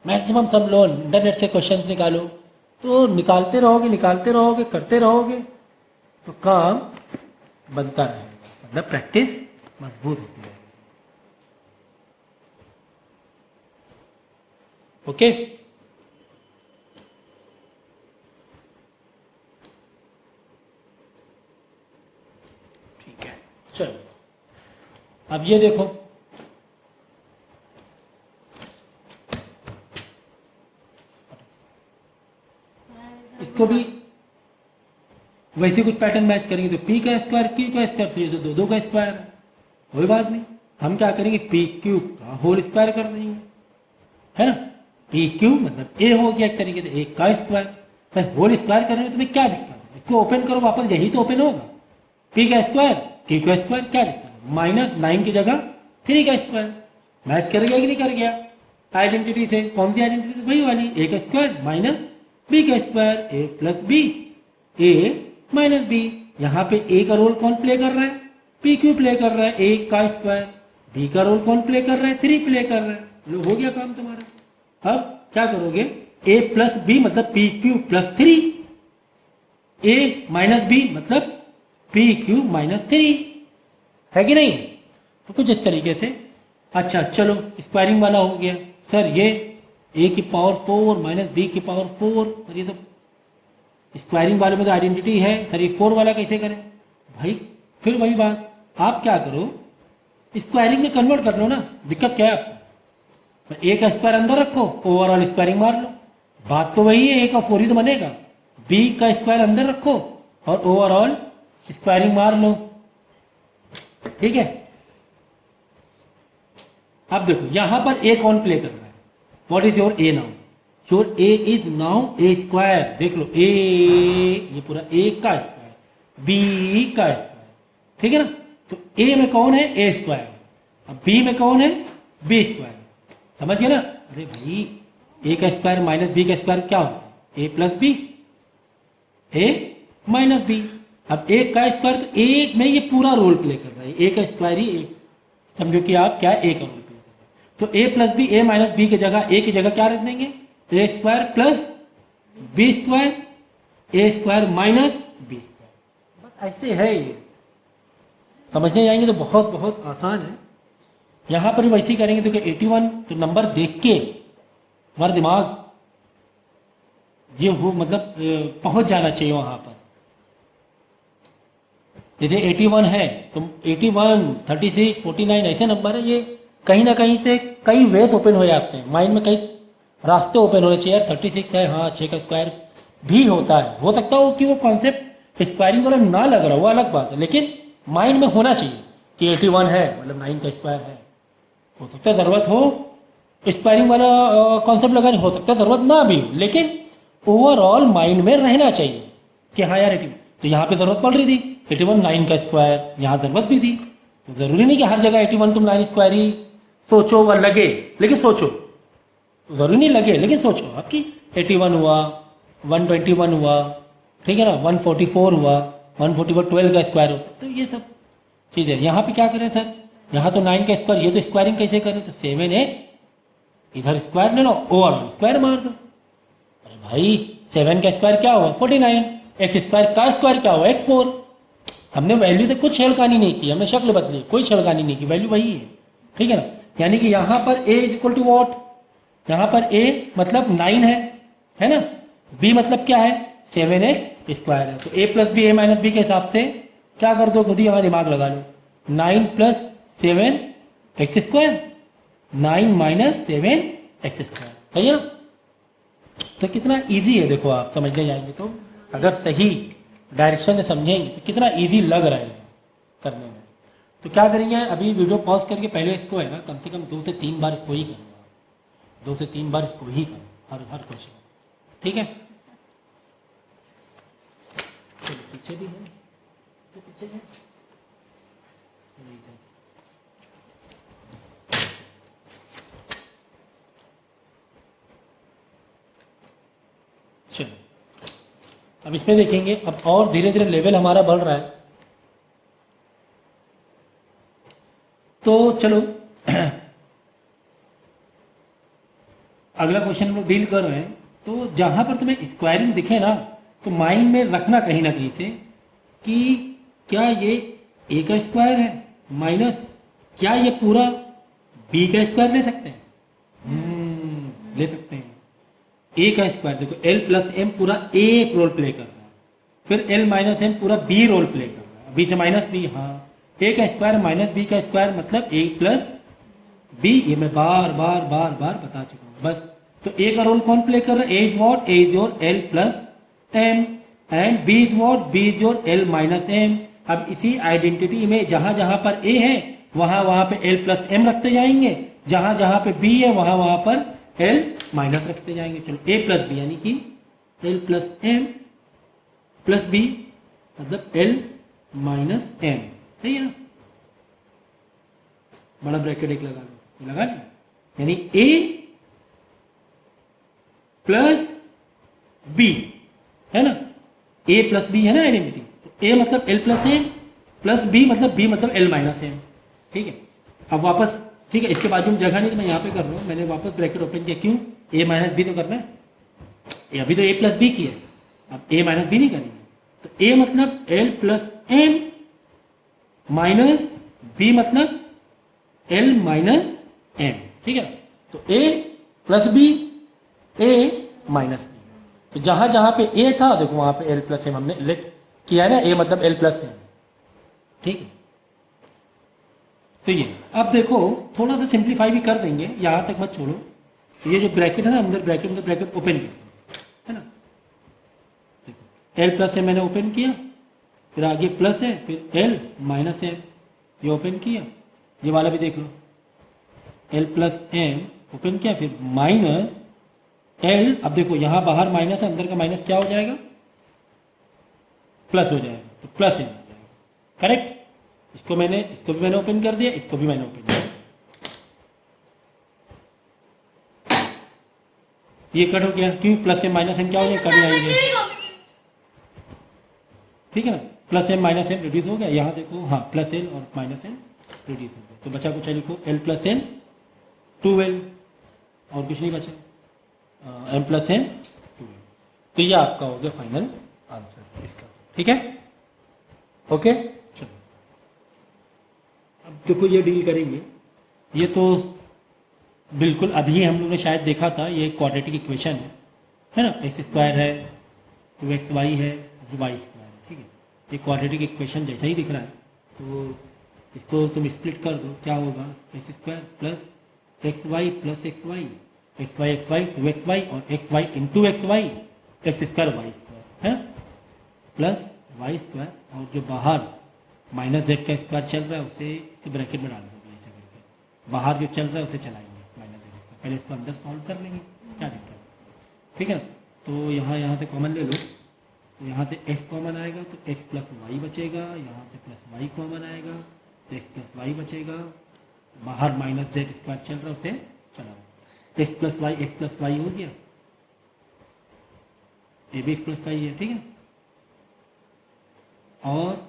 मैक्सिमम सब लो, इंटरनेट से क्वेश्चन निकालो। तो निकालते रहोगे, करते रहोगे तो काम बनता रहेगा, मतलब प्रैक्टिस मजबूत होती रहेगी। ओके, ठीक है, चलो अब ये देखो, इसको भी वैसे कुछ पैटर्न मैच करेंगे। तो p का स्क्वायर q का स्क्वायर, फिर ये तो 2 का स्क्वायर है, कोई बात नहीं, हम क्या करेंगे p q का होल स्क्वायर कर देंगे, है ना। p q मतलब a हो गया एक तरीके से, एक का स्क्वायर। भाई होल स्क्वायर करने में तुम्हें क्या दिक्कत है? इसको ओपन करो वापस, यही तो ओपन होगा। p का स्क्वायर q का स्क्वायर, क्या दिक्कत है? माइनस 9 की जगह 3 का स्क्वायर, मैच कर गया कि नहीं कर गया? आइडेंटिटी से, कौन सी आइडेंटिटी? वही वाली, a का स्क्वायर माइनस b का square, a plus b, a minus b. यहाँ पे a का रोल कौन प्ले कर रहा है? p q प्ले कर रहा है, a का स्क्वायर। b का रोल कौन प्ले कर रहा है? 3 प्ले कर रहा है। लो हो गया काम तुम्हारा। अब क्या करोगे? a प्लस बी मतलब p q plus 3, a minus b मतलब p q माइनस 3, है कि नहीं? तो कुछ इस तरीके से। अच्छा चलो, स्क्वायरिंग वाला हो गया। सर ये a की पावर 4 माइनस बी की पावर 4, और ये तो स्क्वायरिंग वाले में तो आइडेंटिटी है सर, ये 4 वाला कैसे करें? भाई फिर वही बात, आप क्या करो, स्क्वायरिंग में कन्वर्ट कर लो ना। दिक्कत क्या है आपको? a का स्क्वायर अंदर रखो, ओवरऑल स्क्वायरिंग मार लो, बात तो वही है, a का 4 ही तो बनेगा। b का स्क्वायर अंदर रखो और ओवरऑल स्क्वायरिंग मार लो, ठीक है। अब देखो यहां पर a कौन प्ले कर रहा है? What is your a now? Your a is now a square. देख लो a, ये पूरा a का स्क्वायर, b का स्क्वायर, ठीक है ना। तो a में कौन है? a square. अब b में कौन है? b square. समझ गए ना? अरे भाई a का स्क्वायर माइनस b का स्क्वायर क्या होता है? a plus b, a minus b. अब a का स्क्वायर, तो a में ये पूरा रोल प्ले कर रहा है, a का स्क्वायर ही समझो कि आप क्या a का रोल प्ले कर रहे हैं। तो a plus b, a minus b की जगह a की जगह क्या रख देंगे? a square plus b square, a square minus b square. बस ऐसे है ये, समझने जाएंगे तो बहुत बहुत आसान है। यहाँ पर भी वैसे ही करेंगे। तो क्या 81, तो नंबर देख के हमारा दिमाग ये हो, मतलब पहुंच जाना चाहिए वहाँ पर। जैसे 81 है तो 81, 36, 49 ऐसे नंबर है, ये कहीं ना कहीं से कई वेज ओपन हो जाते हैं माइंड में, कई रास्ते ओपन होने चाहिए। यार 36 है, हाँ 6 का स्क्वायर भी होता है, हो सकता हो कि वो कॉन्सेप्ट स्क्वायरिंग वाला ना लग रहा हो, वो अलग बात है, लेकिन माइंड में होना चाहिए कि 81 है मतलब 9 का स्क्वायर है। हो सकता है ज़रूरत हो स्क्वायरिंग वाला कॉन्सेप्ट लगाने, हो सकता है ज़रूरत ना भी हो, लेकिन ओवरऑल माइंड में रहना चाहिए कि हाँ यार 81। तो यहाँ पे ज़रूरत पड़ रही थी 81 9 का स्क्वायर, यहाँ ज़रूरत भी थी। तो ज़रूरी नहीं कि हर जगह 81 तुम 9 स्क्वायर ही सोचो व लगे, लेकिन सोचो, ज़रूरी नहीं लगे लेकिन सोचो। आपकी 81 हुआ, 121 हुआ, ठीक है ना, 144 हुआ, 144 12 का स्क्वायर होता है। तो ये सब चीज़ें यहाँ पे क्या करें सर, यहाँ तो 9 का स्क्वायर, ये तो स्क्वायरिंग कैसे करें, तो 7x इधर स्क्वायर ले लो, ओवर स्क्वायर मार दो। अरे भाई 7 का स्क्वायर क्या हुआ 49, एक्स स्क्वायर का स्क्वायर क्या हुआ x4। हमने वैल्यू से कुछ छेड़खानी नहीं की, हमने शक्ल बदली, कोई छेड़खानी नहीं की, वैल्यू वही है, ठीक है ना। यानी कि यहाँ पर a is equal to what, यहाँ पर a मतलब 9 है ना, b मतलब क्या है 7x स्क्वायर है। तो a plus b, a minus b के हिसाब से क्या कर दो, खुद ही यहाँ दिमाग लगा लो, 9 plus 7 x square, 9 minus 7 x square, सही है ना। तो कितना इजी है देखो, आप समझने जाएंगे तो, अगर सही डायरेक्शन से समझेंगे तो कितना इजी लग रहा है करने में। तो क्या करेंगे, अभी वीडियो पॉज करके पहले इसको है ना कम से कम 2 से 3 बार इसको ही करूँगा, 2 से 3 बार इसको ही करो हर क्वेश्चन, ठीक है। चलो पीछे भी है, तो पीछे है नहीं था। चलो अब इसमें देखेंगे, अब और धीरे धीरे लेवल हमारा बढ़ रहा है। तो चलो अगला क्वेश्चन हम लोग डील कर रहे हैं। तो जहां पर तुम्हें स्क्वायरिंग दिखे ना, तो माइंड में रखना कहीं ना कहीं से कि क्या ये ए का स्क्वायर है माइनस क्या ये पूरा बी का स्क्वायर ले सकते हैं, ले सकते हैं। ए का स्क्वायर देखो, एल प्लस एम पूरा ए रोल प्ले कर रहा है, फिर एल माइनस एम पूरा बी रोल प्ले कर रहा है, बीच माइनस बी, हाँ ए का स्क्वायर माइनस बी का स्क्वायर मतलब ए प्लस बी, ये मैं बार बार बार बार बता चुका हूँ बस। तो ए का रोल कौन प्ले कर रहा है, a is what, a is your l plus m, and b is what, b is your l minus m. अब इसी आइडेंटिटी में जहां जहां पर ए है वहां वहां पे एल प्लस एम रखते जाएंगे, जहां जहां पे बी है वहां वहां पर एल माइनस रखते जाएंगे। चलो ए प्लस बी यानी कि l plus m plus b मतलब एल माइनस एम, सही है ना। बड़ा ब्रैकेट एक लगा लो, लगा लो, यानी ए प्लस बी है ना, ए प्लस बी है ना आइडेंटिटी। तो ए मतलब l plus m plus b मतलब बी मतलब एल माइनस एम, ठीक है। अब वापस, ठीक है, इसके बाजू में जगह नहीं तो मैं यहाँ पे कर रहा हूँ, मैंने वापस ब्रैकेट ओपन किया, क्यों, ए माइनस बी तो करना है, अभी तो ए प्लस बी किया है, अब ए माइनस बी नहीं करेंगे। तो ए मतलब l plus m minus b मतलब एल माइनस एम, ठीक है। तो a plus b, a minus b, तो जहां जहां पे ए था देखो वहां पे एल प्लस एम हमने लेट किया है ना, ए मतलब एल प्लस एम, ठीक है। तो ये अब देखो थोड़ा सा सिंप्लीफाई भी कर देंगे, यहां तक मत छोड़ो। तो ये जो ब्रैकेट है ना, अंदर ब्रैकेट ओपन किया है ना, एल प्लस एम मैंने ओपन किया, फिर आगे प्लस है, फिर एल माइनस एम ये ओपन किया, ये वाला भी देख लो, एल प्लस एम ओपन किया, फिर माइनस एल। अब देखो यहाँ बाहर माइनस है, अंदर का माइनस क्या हो जाएगा, प्लस हो जाएगा, तो प्लस एम हो जाएगा, करेक्ट। इसको भी मैंने ओपन कर दिया, इसको भी मैंने ओपन किया, ये कट हो गया, क्यों, प्लस एम माइनस एम क्या हो गया, कट जाएंगे, ठीक है ना। Plus m minus m reduce हो गया, यहाँ देखो हाँ प्लस एल और माइनस एम रिड्यूस हो गया, तो बचा कुछ लिखो एल प्लस एम 2l, और कुछ नहीं बचा, एम प्लस एम 2l। तो ये आपका हो गया फाइनल आंसर इसका, ठीक है, ओके। चलो अब देखो ये डील करेंगे, ये तो बिल्कुल अभी हम लोग ने शायद देखा था, ये क्वाड्रेटिक इक्वेशन है ना, एक्स स्क्वायर है, 2xy है, वाई स्क्वायर है, ठीक है। ये क्वाड्रेटिक इक्वेशन जैसा ही दिख रहा है, तो इसको तुम स्प्लिट कर दो, क्या होगा, x square plus x y plus x y, x y 2xy और x y into x y, x square y square है प्लस वाई स्क्वायर, और जो बाहर माइनस जेड का स्क्वायर चल रहा है उसे इसके ब्रैकेट में डाल दोगे ऐसे करके, बाहर जो चल रहा है उसे चलाएंगे माइनस जेड स्क्वायर, पहले इसको अंदर सॉल्व कर लेंगे, क्या दिक्कत है, ठीक है ना। तो यहाँ से कॉमन ले लो, तो यहाँ से x कॉमन आएगा तो x प्लस वाई बचेगा, यहाँ से प्लस वाई कॉमन आएगा तो x प्लस वाई बचेगा, बाहर माइनस जेड स्क्वायर चल रहा है उसे चलाओ, x प्लस वाई हो गया, ये भी x प्लस वाई है, ठीक है। और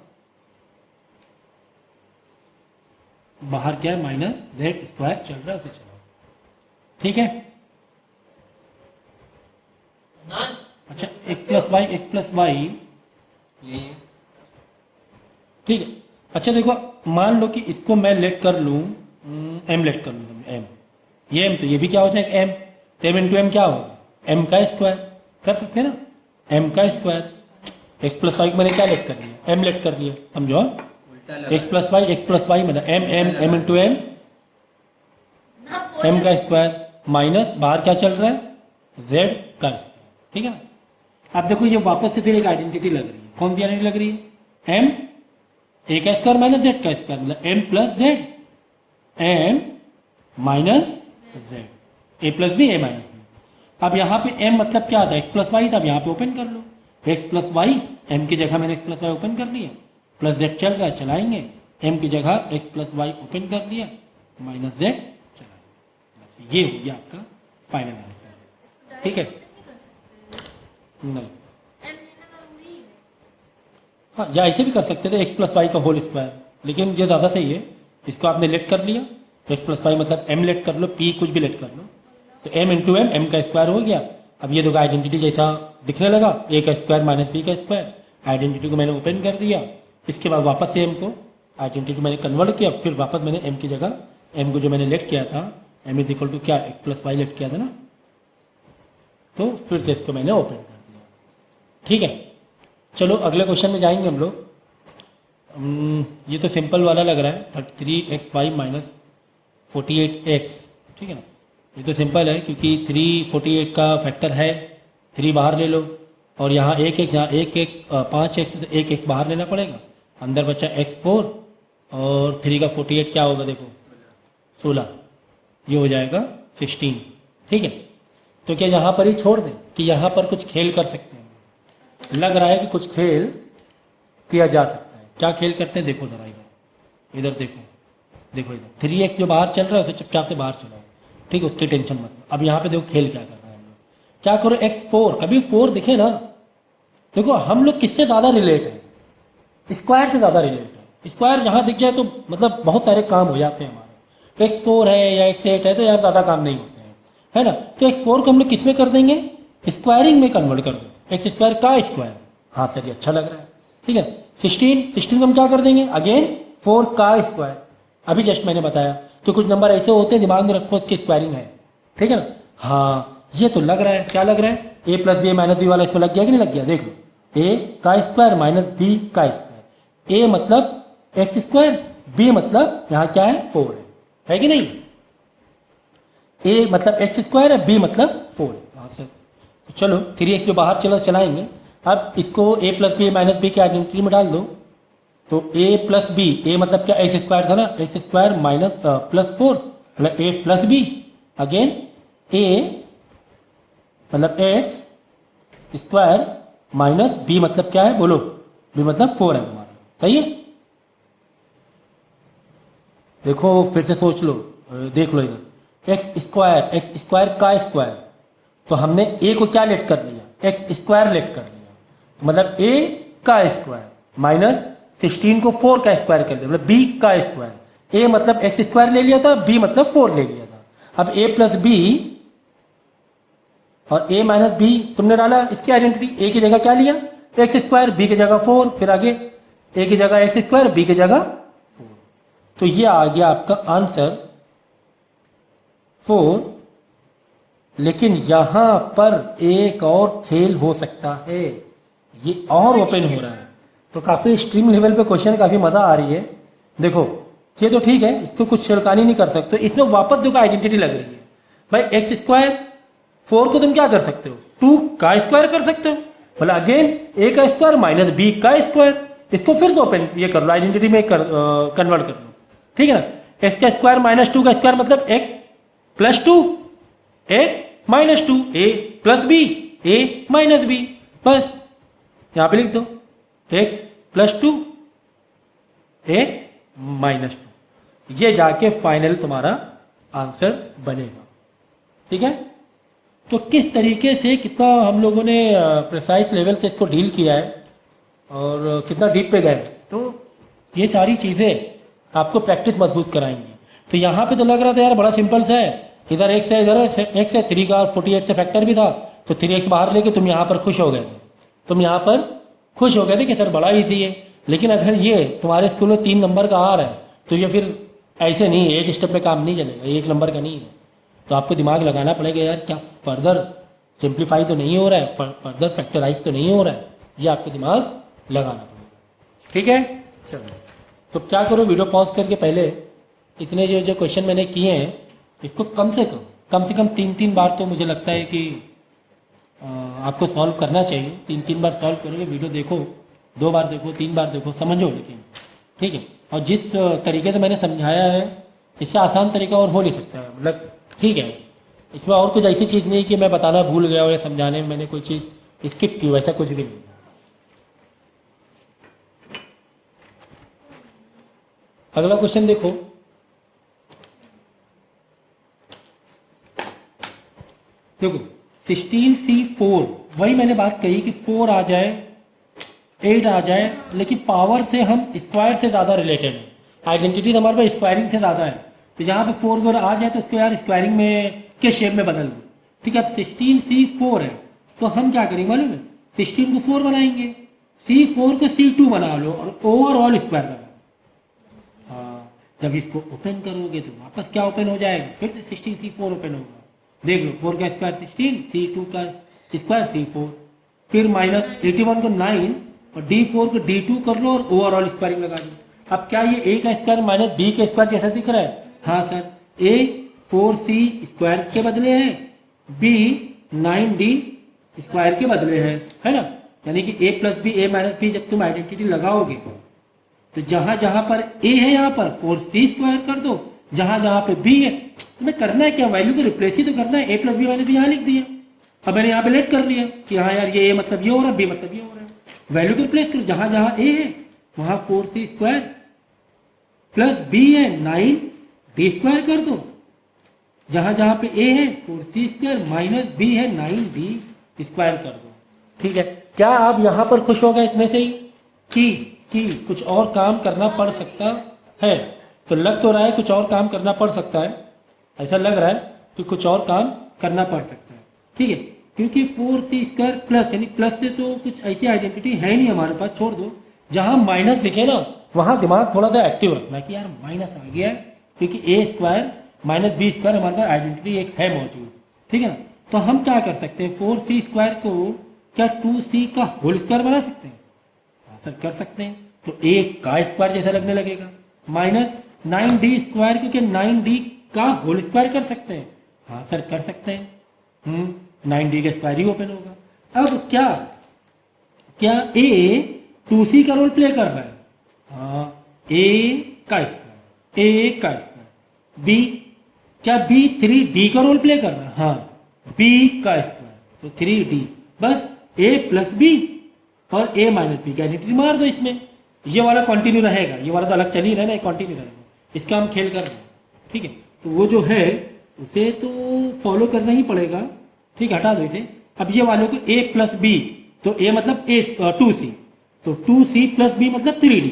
बाहर क्या है, माइनस जेड स्क्वायर चल रहा है उसे चलाओ, ठीक है। अच्छा x प्लस वाई यही है। ठीक है। अच्छा देखो, मान लो कि इसको मैं लेट कर लूँ, m लेट कर लूँ, m ये m तो ये भी क्या हो जाएगा m, तो m इंटू एम क्या होगा, m का स्क्वायर, कर सकते हैं ना, m का स्क्वायर। x प्लस वाई को मैंने क्या लेट कर लिया, m लेट कर लिया, समझो। उल्टा लगा। x प्लस वाई मतलब m इंटू एम, ना बोल m का स्क्वायर माइनस बाहर क्या चल रहा है, z का स्क्वायर, ठीक है ना। अब देखो ये वापस से फिर एक आइडेंटिटी लग रही है, कौन सी आइडेंटिटी लग रही है, m a का स्क्वायर माइनस z का स्क्वायर मतलब m plus z, m minus z, a plus b a minus b। अब यहाँ पे m मतलब क्या आता है, x प्लस वाई था, अब यहाँ पे ओपन कर लो, x प्लस वाई, m की जगह मैंने x प्लस वाई ओपन कर लिया, प्लस z चल रहा है चलाएंगे, m की जगह x प्लस वाई ओपन कर लिया, माइनस z चलाएंगे, बस ये हो गया आपका फाइनल आंसर, ठीक है। नहीं, एम लेना जरूरी है। हाँ या ऐसे भी कर सकते थे, एक्स प्लस वाई का होल स्क्वायर, लेकिन ये ज़्यादा सही है। इसको आपने लेट कर लिया, एक्स प्लस वाई मतलब m लेट कर लो, p कुछ भी लेट कर लो, तो m इंटू एम का स्क्वायर हो गया। अब ये देखो आइडेंटिटी जैसा दिखने लगा, a का स्क्वायर माइनस b का स्क्वायर, आइडेंटिटी को मैंने ओपन कर दिया, इसके बाद वापस से m को आइडेंटिटी मैंने कन्वर्ट किया, फिर वापस मैंने m की जगह m को जो मैंने लेट किया था, m इज इक्वल टू क्या, एक्स प्लस वाई लेट किया था ना, तो फिर से इसको मैंने ओपन कर दिया, ठीक है। चलो अगले क्वेश्चन में जाएंगे हम लोग। ये तो सिंपल वाला लग रहा है, 33xy माइनस 48x, ठीक है ना। ये तो सिंपल है क्योंकि 348 का फैक्टर है, 3 बाहर ले लो, और यहाँ एक एक, यहाँ एक एक 5x तो एक x बाहर लेना पड़ेगा, अंदर बचा x4 और 3 का 48 क्या होगा देखो 16, ये हो जाएगा 16, ठीक है। तो क्या यहाँ पर ही छोड़ दें कि यहाँ पर कुछ खेल कर सकते हैं, लग रहा है कि कुछ खेल किया जा सकता है। क्या खेल करते हैं देखो ज़रा, इधर देखो, देखो इधर 3x जो बाहर चल रहा है उसे चुपचाप से बाहर चलाओ, ठीक है, उसकी टेंशन मत लो। अब यहाँ पे देखो खेल क्या कर रहा है हम लोग, क्या करो x4, कभी 4 दिखे ना, देखो हम लोग किससे ज़्यादा रिलेट है, स्क्वायर से ज़्यादा रिलेट है। स्क्वायर जहाँ दिख जाए तो मतलब बहुत सारे काम हो जाते हैं हमारे, x4 है या x8 है तो यार ज़्यादा काम नहीं होते हैं, है ना। तो x4 को हम लोग किस में कर देंगे, स्क्वायरिंग में कन्वर्ट कर दो, एक्स स्क्वायर का स्क्वायर, हाँ सर ये अच्छा लग रहा है, ठीक है। 16 को हम क्या कर देंगे, अगेन 4 का स्क्वायर, अभी जस्ट मैंने बताया कि कुछ नंबर ऐसे होते हैं दिमाग में रखो उसकी स्क्वायरिंग है, ठीक है ना। हाँ ये तो लग रहा है, क्या लग रहा है, a plus b minus b वाला इसमें लग गया कि नहीं लग गया, देख लो, a का स्क्वायर माइनस b का स्क्वायर, a मतलब एक्स स्क्वायर, b मतलब यहाँ क्या है 4 है कि नहीं, a मतलब एक्स स्क्वायर है, b मतलब 4 है, हाँ सर। तो चलो 3x जो बाहर चलाएंगे, अब इसको a plus b minus b की आइडेंटिटी में डाल दो, तो a प्लस बी, a मतलब क्या एक्स स्क्वायर था ना, एक्स स्क्वायर माइनस प्लस 4 मतलब a plus b, again a मतलब एक्स स्क्वायर माइनस बी मतलब क्या है बोलो, b मतलब 4 है तुम्हारा, सही है। देखो फिर से सोच लो, देख लो इधर एक्स स्क्वायर का स्क्वायर, तो हमने a को क्या लेट कर लिया, एक्स स्क्वायर लेट कर लिया, तो मतलब a का स्क्वायर माइनस 16 को 4 का स्क्वायर कर लिया, मतलब b का स्क्वायर, a मतलब एक्स स्क्वायर ले लिया था, b मतलब 4 ले लिया था। अब a प्लस बी और a माइनस बी तुमने डाला, इसकी आइडेंटिटी, a की जगह क्या लिया एक्स स्क्वायर, b की जगह 4, फिर आगे a की जगह एक्स स्क्वायर, b की जगह 4, तो ये आ गया आपका आंसर 4। लेकिन यहाँ पर एक और खेल हो सकता है, ये और ओपन हो रहा है, तो काफ़ी एक्सट्रीम लेवल पे क्वेश्चन, काफ़ी मज़ा आ रही है। देखो ये तो ठीक है, इसको कुछ छिड़कानी नहीं कर सकते, इसमें वापस देखो आइडेंटिटी लग रही है भाई, एक्स स्क्वायर 4 को तुम क्या कर सकते हो, 2 का स्क्वायर कर सकते हो, मतलब अगेन a का स्क्वायर माइनस b का स्क्वायर, इसको फिर से ओपन ये कर लो, आइडेंटिटी में कन्वर्ट कर लो, ठीक है ना। एक्स का स्क्वायर माइनस 2 का स्क्वायर मतलब x plus 2, x minus 2, a plus b, a minus b, बस यहाँ पे लिख दो x plus two x minus two, ये जाके फाइनल तुम्हारा आंसर बनेगा। ठीक है, तो किस तरीके से कितना हम लोगों ने प्रिसाइज लेवल से इसको डील किया है और कितना डीप पे गए, तो ये सारी चीज़ें आपको प्रैक्टिस मजबूत कराएंगी। तो यहाँ पे तो लग रहा था यार बड़ा सिंपल सा है, इधर एक्स है इधर एक्स है, 3 का 48 से फैक्टर भी था, तो 3x बाहर लेके तुम यहाँ पर खुश हो गए थे, तुम यहाँ पर खुश हो गए थे कि सर बड़ा ईजी है। लेकिन अगर ये तुम्हारे स्कूल में 3 नंबर का आ रहा है तो ये फिर ऐसे नहीं, एक स्टेप में काम नहीं चलेगा, ये 1 नंबर का नहीं है। तो आपको दिमाग लगाना पड़ेगा यार, क्या फर्दर सिंप्लीफाई तो नहीं हो रहा है, फर्दर फैक्टराइज तो नहीं हो रहा है, ये आपको दिमाग लगाना पड़ेगा। ठीक है, चलो तो क्या करो, वीडियो पॉज करके पहले इतने जो क्वेश्चन मैंने किए हैं इसको कम से कम 3 बार तो मुझे लगता है कि आपको सॉल्व करना चाहिए। 3 बार सॉल्व करोगे, वीडियो देखो, 2 बार देखो, 3 बार देखो, समझो। लेकिन ठीक है, और जिस तरीके से मैंने समझाया है इससे आसान तरीका और हो नहीं सकता है, मतलब ठीक है, इसमें और कुछ ऐसी चीज़ नहीं कि मैं बताना भूल गया और या समझाने में मैंने कोई चीज़ स्किप की, वैसा कुछ भी नहीं। अगला क्वेश्चन देखो, देखो 16C4, वही मैंने बात कही कि 4 आ जाए 8 आ जाए, लेकिन पावर से हम स्क्वायर से ज़्यादा रिलेटेड है, आइडेंटिटी हमारे पास स्क्वायरिंग से ज़्यादा है। तो जहाँ पे 4 आ जाए तो उसको यार स्क्वायरिंग में के शेप में बदल दो। ठीक है, अब 16C4 है तो हम क्या करेंगे मालूम है, 16 को 4 बनाएंगे, C4 को C2 बना लो और ओवरऑल स्क्वायर लगा। हाँ, जब इसको ओपन करोगे तो वापस क्या ओपन हो जाएगा, फिर से 16C4 ओपन होगा। देख लो, 4 का स्क्वायर 16, C2 का स्क्वायर C4, फिर माइनस 81 को 9 और D4 को D2 कर लो और ओवरऑल स्क्वायरिंग लगा दो। अब क्या ये A का स्क्वायर माइनस B के स्क्वायर जैसा दिख रहा है? हाँ सर, A 4C स्क्वायर के बदले है, B 9D स्क्वायर के बदले है ना। यानी कि A plus B A minus B जब तुम आइडेंटिटी लगाओगे तो जहां जहां पर A है यहाँ पर 4C स्क्वायर कर दो, जहां जहां पे B है तुम्हें करना है क्या, वैल्यू को रिप्लेस ही तो करना है। A plus b minus b यहाँ लिख दिया, अब मैंने यहाँ पे लेट कर लिया कि हाँ यार ये A मतलब ये हो रहा है, B मतलब ये हो रहा है। वैल्यू को रिप्लेस करो, जहां जहां A है वहां 4C स्क्वायर प्लस B है 9D स्क्वायर कर दो, जहां जहां पे A है 4C स्क्वायर माइनस B है 9D स्क्वायर कर दो। ठीक है, क्या आप यहाँ पर खुश हो गए इतने से ही कि कुछ और काम करना पड़ सकता है? तो लग तो रहा है कुछ और काम करना पड़ सकता है, ऐसा लग रहा है कि कुछ और काम करना पड़ सकता है। ठीक है, क्योंकि 4C स्क्वायर प्लस यानी प्लस से तो कुछ ऐसी आइडेंटिटी है नहीं हमारे पास, छोड़ दो। जहां माइनस दिखे ना वहां दिमाग थोड़ा सा एक्टिव रखना कि यार माइनस आ गया है, क्योंकि A square minus B square हमारे पास आइडेंटिटी एक है मौजूद। ठीक है ना, तो हम क्या कर सकते हैं, 4C स्क्वायर को क्या 2C का होल स्क्वायर बना सकते हैं? हाँ सर कर सकते हैं, तो A का स्क्वायर जैसा लगने लगेगा, माइनस 9D स्क्वायर क्योंकि 9D का होल स्क्वायर कर सकते हैं। हाँ सर कर सकते हैं, 9D का स्क्वायर ही ओपन होगा। अब क्या A 2C का रोल प्ले कर रहा है? हाँ, A का स्क्वायर B, क्या B 3D का रोल प्ले कर रहा है? हाँ, B का स्क्वायर तो 3D, बस A प्लस B और A माइनस B की आइडेंटिटी मार दो इसमें, ये वाला कंटिन्यू रहेगा, ये वाला तो अलग चल ही रहा है ना, कंटिन्यू रहेगा, इसका हम खेल कर रहे हैं। ठीक है, तो वो जो है उसे तो फॉलो करना ही पड़ेगा। ठीक, हटा दो इसे। अब ये वालों को A प्लस B, तो A मतलब 2C, तो 2C प्लस B मतलब 3D,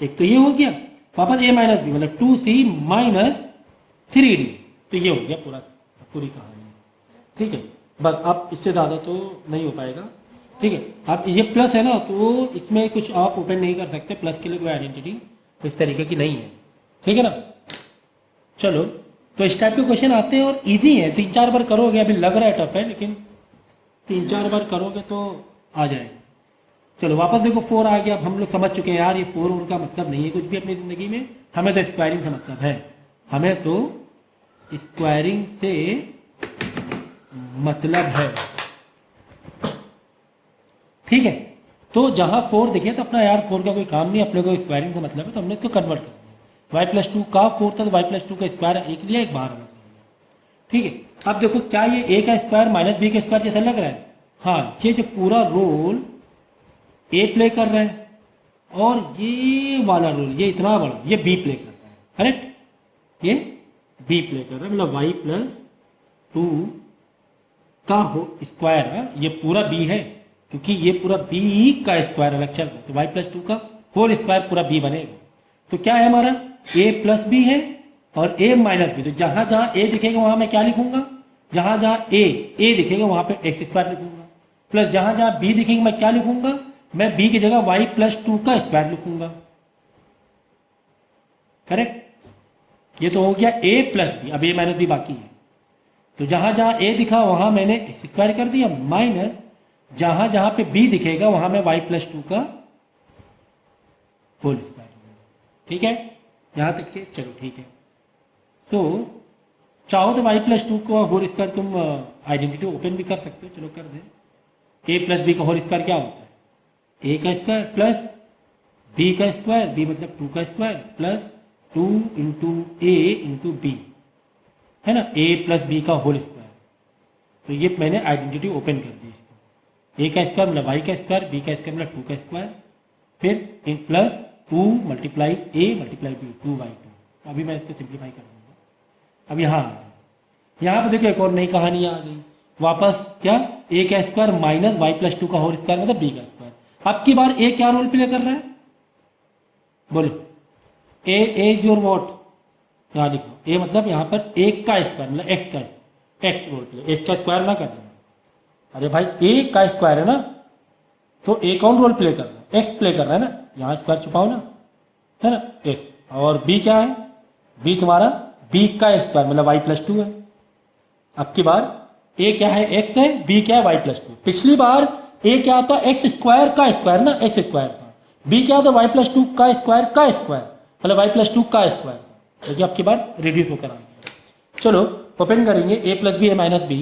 एक तो ये हो गया, वापस A माइनस B मतलब 2C माइनस 3D, तो ये हो गया पूरी कहानी। ठीक है, बस अब इससे ज़्यादा तो नहीं हो पाएगा। ठीक है, अब ये प्लस है ना तो इसमें कुछ आप ओपन नहीं कर सकते, प्लस के लिए कोई आइडेंटिटी इस तरीके की नहीं है। ठीक है ना, चलो तो इस टाइप के क्वेश्चन आते हैं और इजी है, 3-4 बार करोगे, अभी लग रहा है टफ है लेकिन 3-4 बार करोगे तो आ जाएगा। चलो वापस देखो 4 आ गया, अब हम लोग समझ चुके हैं यार ये 4 का मतलब नहीं है कुछ भी अपनी ज़िंदगी में, हमें तो स्क्वायरिंग से मतलब है, हमें तो स्क्वायरिंग से मतलब है। ठीक है, तो जहां 4 दिखे तो अपना यार 4 का कोई काम नहीं, अपने को स्क्वायरिंग से मतलब है, तो हमने इसको कन्वर्ट कर दिया। y+2 का 4 था तो y+2 का स्क्वायर एक लिया, एक बाहर अलग लिया। ठीक है, अब देखो क्या ये A का स्क्वायर माइनस B का स्क्वायर जैसा लग रहा है? हाँ, ये जो पूरा रोल ए प्ले कर रहा है और ये वाला रोल, ये इतना बड़ा, ये बी प्ले कर रहा है, करेक्ट, ये बी प्ले कर रहा है, मतलब वाई प्लस टू का हो स्क्वायर है, ये पूरा बी है क्योंकि ये पूरा बी का स्क्वायर अलग चल रहा है, तो वाई प्लस टू का होल स्क्वायर पूरा बी बनेगा। तो क्या है हमारा, ए प्लस बी है और ए माइनस बी, तो जहां जहां ए दिखेगा वहां मैं क्या लिखूंगा, जहां जहां ए दिखेगा वहां पे एक्स स्क्वायर लिखूंगा, प्लस जहां जहां बी दिखेंगे मैं क्या लिखूंगा, मैं बी की जगह वाई प्लस टू का स्क्वायर लिखूंगा, करेक्ट। ये तो हो गया ए प्लस बी, अब ए माइनस बी बाकी है, तो जहां जहां ए दिखा वहां मैंने एक्स स्क्वायर कर दिया, माइनस जहां जहां पे बी दिखेगा वहां मैं वाई प्लस टू का होल स्क्वायर, ठीक है, यहां तक के चलो ठीक है। तो चाहो तो वाई प्लस टू का होल स्क्वायर तुम आइडेंटिटी ओपन भी कर सकते हो, चलो कर दे। ए प्लस बी का होल स्क्वायर क्या होता है, ए का स्क्वायर प्लस बी का स्क्वायर, बी मतलब टू का स्क्वायर प्लस टू इंटू ए इंटू बी, है ना, ए प्लस बी का होल स्क्वायर। तो ये मैंने आइडेंटिटी ओपन कर दी इसको, ए का स्क्वायर मतलब वाई का स्क्वायर, बी का स्क्वायर मतलब टू का स्क्वायर, फिर इन plus two multiply a multiply b, two by two. तो अभी मैं इसको सिंप्लीफाई कर दूँगा। अब यहाँ पर देखिए एक और नई कहानी आ गई, वापस क्या, ए का square minus y plus two का होल स्क्वायर मतलब बी का स्क्वायर। अब की बार ए क्या रोल प्ले कर रहा है, बोलो, ए इज योर वॉट, यहाँ लिखो, ए मतलब यहाँ पर एक का स्क्वायर मतलब एक्स का, एक्स रोल प्ले, एक्स का स्क्वायर ना कर देना, अरे भाई ए का स्क्वायर है ना, तो ए कौन रोल प्ले कर रहा है, एक्स प्ले कर रहा है ना, यहाँ स्क्वायर छुपाओ ना, है ना, एक्स। और बी क्या है, बी तुम्हारा बी का स्क्वायर मतलब वाई प्लस टू है। अब की बार ए क्या है, एक्स है, बी क्या है, वाई प्लस टू। पिछली बार ए क्या था, एक्स स्क्वायर का स्क्वायर ना, एक्स स्क्वायर था, बी क्या था, वाई प्लस टू का स्क्वायर मतलब वाई प्लस टू का स्क्वायर था, देखिए अब की बार रिड्यूस होकर आ गया। चलो ओपन करेंगे, ए प्लस बी है माइनस बी,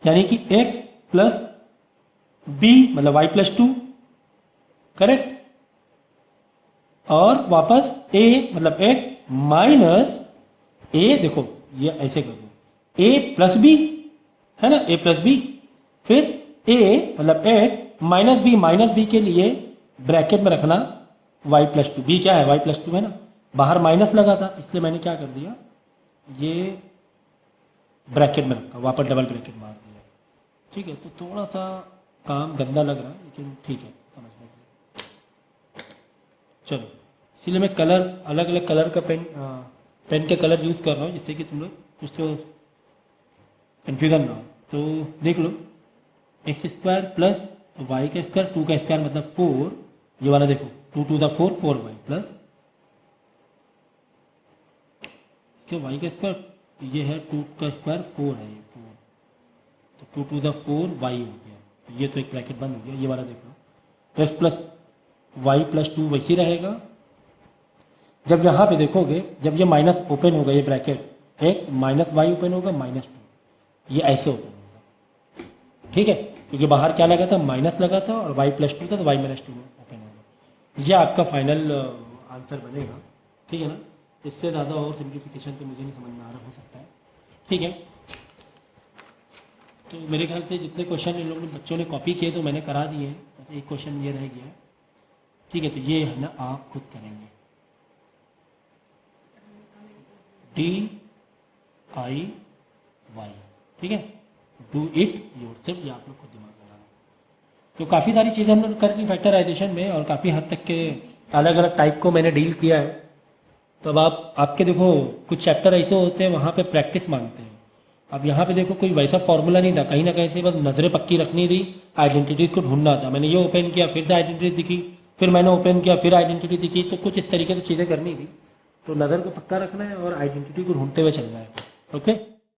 यानी कि एक्स प्लस बी मतलब वाई प्लस टू, करेक्ट, और वापस ए मतलब एक्स माइनस ए, देखो ये ऐसे कर दो, ए प्लस बी है ना, ए प्लस बी, फिर ए मतलब एक्स माइनस बी के लिए ब्रैकेट में रखना वाई प्लस टू, बी क्या है, वाई प्लस टू है ना, बाहर माइनस लगा था इसलिए मैंने क्या कर दिया, ये ब्रैकेट में रखा, वापस डबल ब्रैकेट मार दिया, ठीक है। तो थोड़ा सा काम गंदा लग रहा है लेकिन ठीक है समझने के लिए। चलो इसीलिए मैं कलर अलग अलग कलर का पेन के कलर यूज़ कर रहा हूँ जिससे कि तुम लोग कुछ तो कन्फ्यूज़न ना हो। तो देख लो, एक्स स्क्वायर प्लस वाई का स्क्वायर, टू का स्क्वायर मतलब फोर, ये वाला देखो two two the four, four y plus क्या वाई का स्क्वायर, ये है टू का स्क्वायर फोर है, ये फोर, तो two two the four y हो गया, तो ये तो एक ब्रैकेट बंद हो गया। ये वाला देखो, x plus y plus two वैसे रहेगा। जब यहाँ पे देखोगे, जब ये माइनस ओपन होगा, ये bracket x minus y open होगा, माइनस टू, ये ऐसे ओपन होगा, ठीक है, क्योंकि बाहर क्या लगा था, माइनस लगा था, और वाई प्लस टू था तो वाई माइनस टू ओपन होगा। ये आपका फाइनल आंसर बनेगा, ठीक है ना। इससे ज़्यादा और सिंप्लीफिकेशन तो मुझे नहीं समझ में आ रहा, हो सकता है, ठीक है। तो मेरे ख्याल से जितने क्वेश्चन इन लोगों ने बच्चों ने कॉपी किए तो मैंने करा दिए, तो एक क्वेश्चन ये रह गया, ठीक है। तो ये है ना आप खुद करेंगे, DIY, ठीक है, डू इट योरसेल्फ, ये आप लोग खुद दिमाग लगाना। तो काफ़ी सारी चीज़ें हम लोग कर ली फैक्टराइजेशन में, और काफ़ी हद तक के अलग अलग टाइप को मैंने डील किया है। तो अब आपके देखो कुछ चैप्टर ऐसे होते हैं वहाँ पे प्रैक्टिस मांगते हैं। अब यहाँ पे देखो कोई वैसा फॉर्मूला नहीं था, कहीं ना कहीं से बस नज़रें पक्की रखनी थी, आइडेंटिटीज़ को ढूंढना था। मैंने ये ओपन किया, फिर से आइडेंटिटी दिखी, फिर मैंने ओपन किया, फिर आइडेंटिटी दिखी, तो कुछ इस तरीके से चीज़ें करनी थी। तो नज़र को पक्का रखना है और आइडेंटिटी को ढूंढते हुए चलना है, ओके।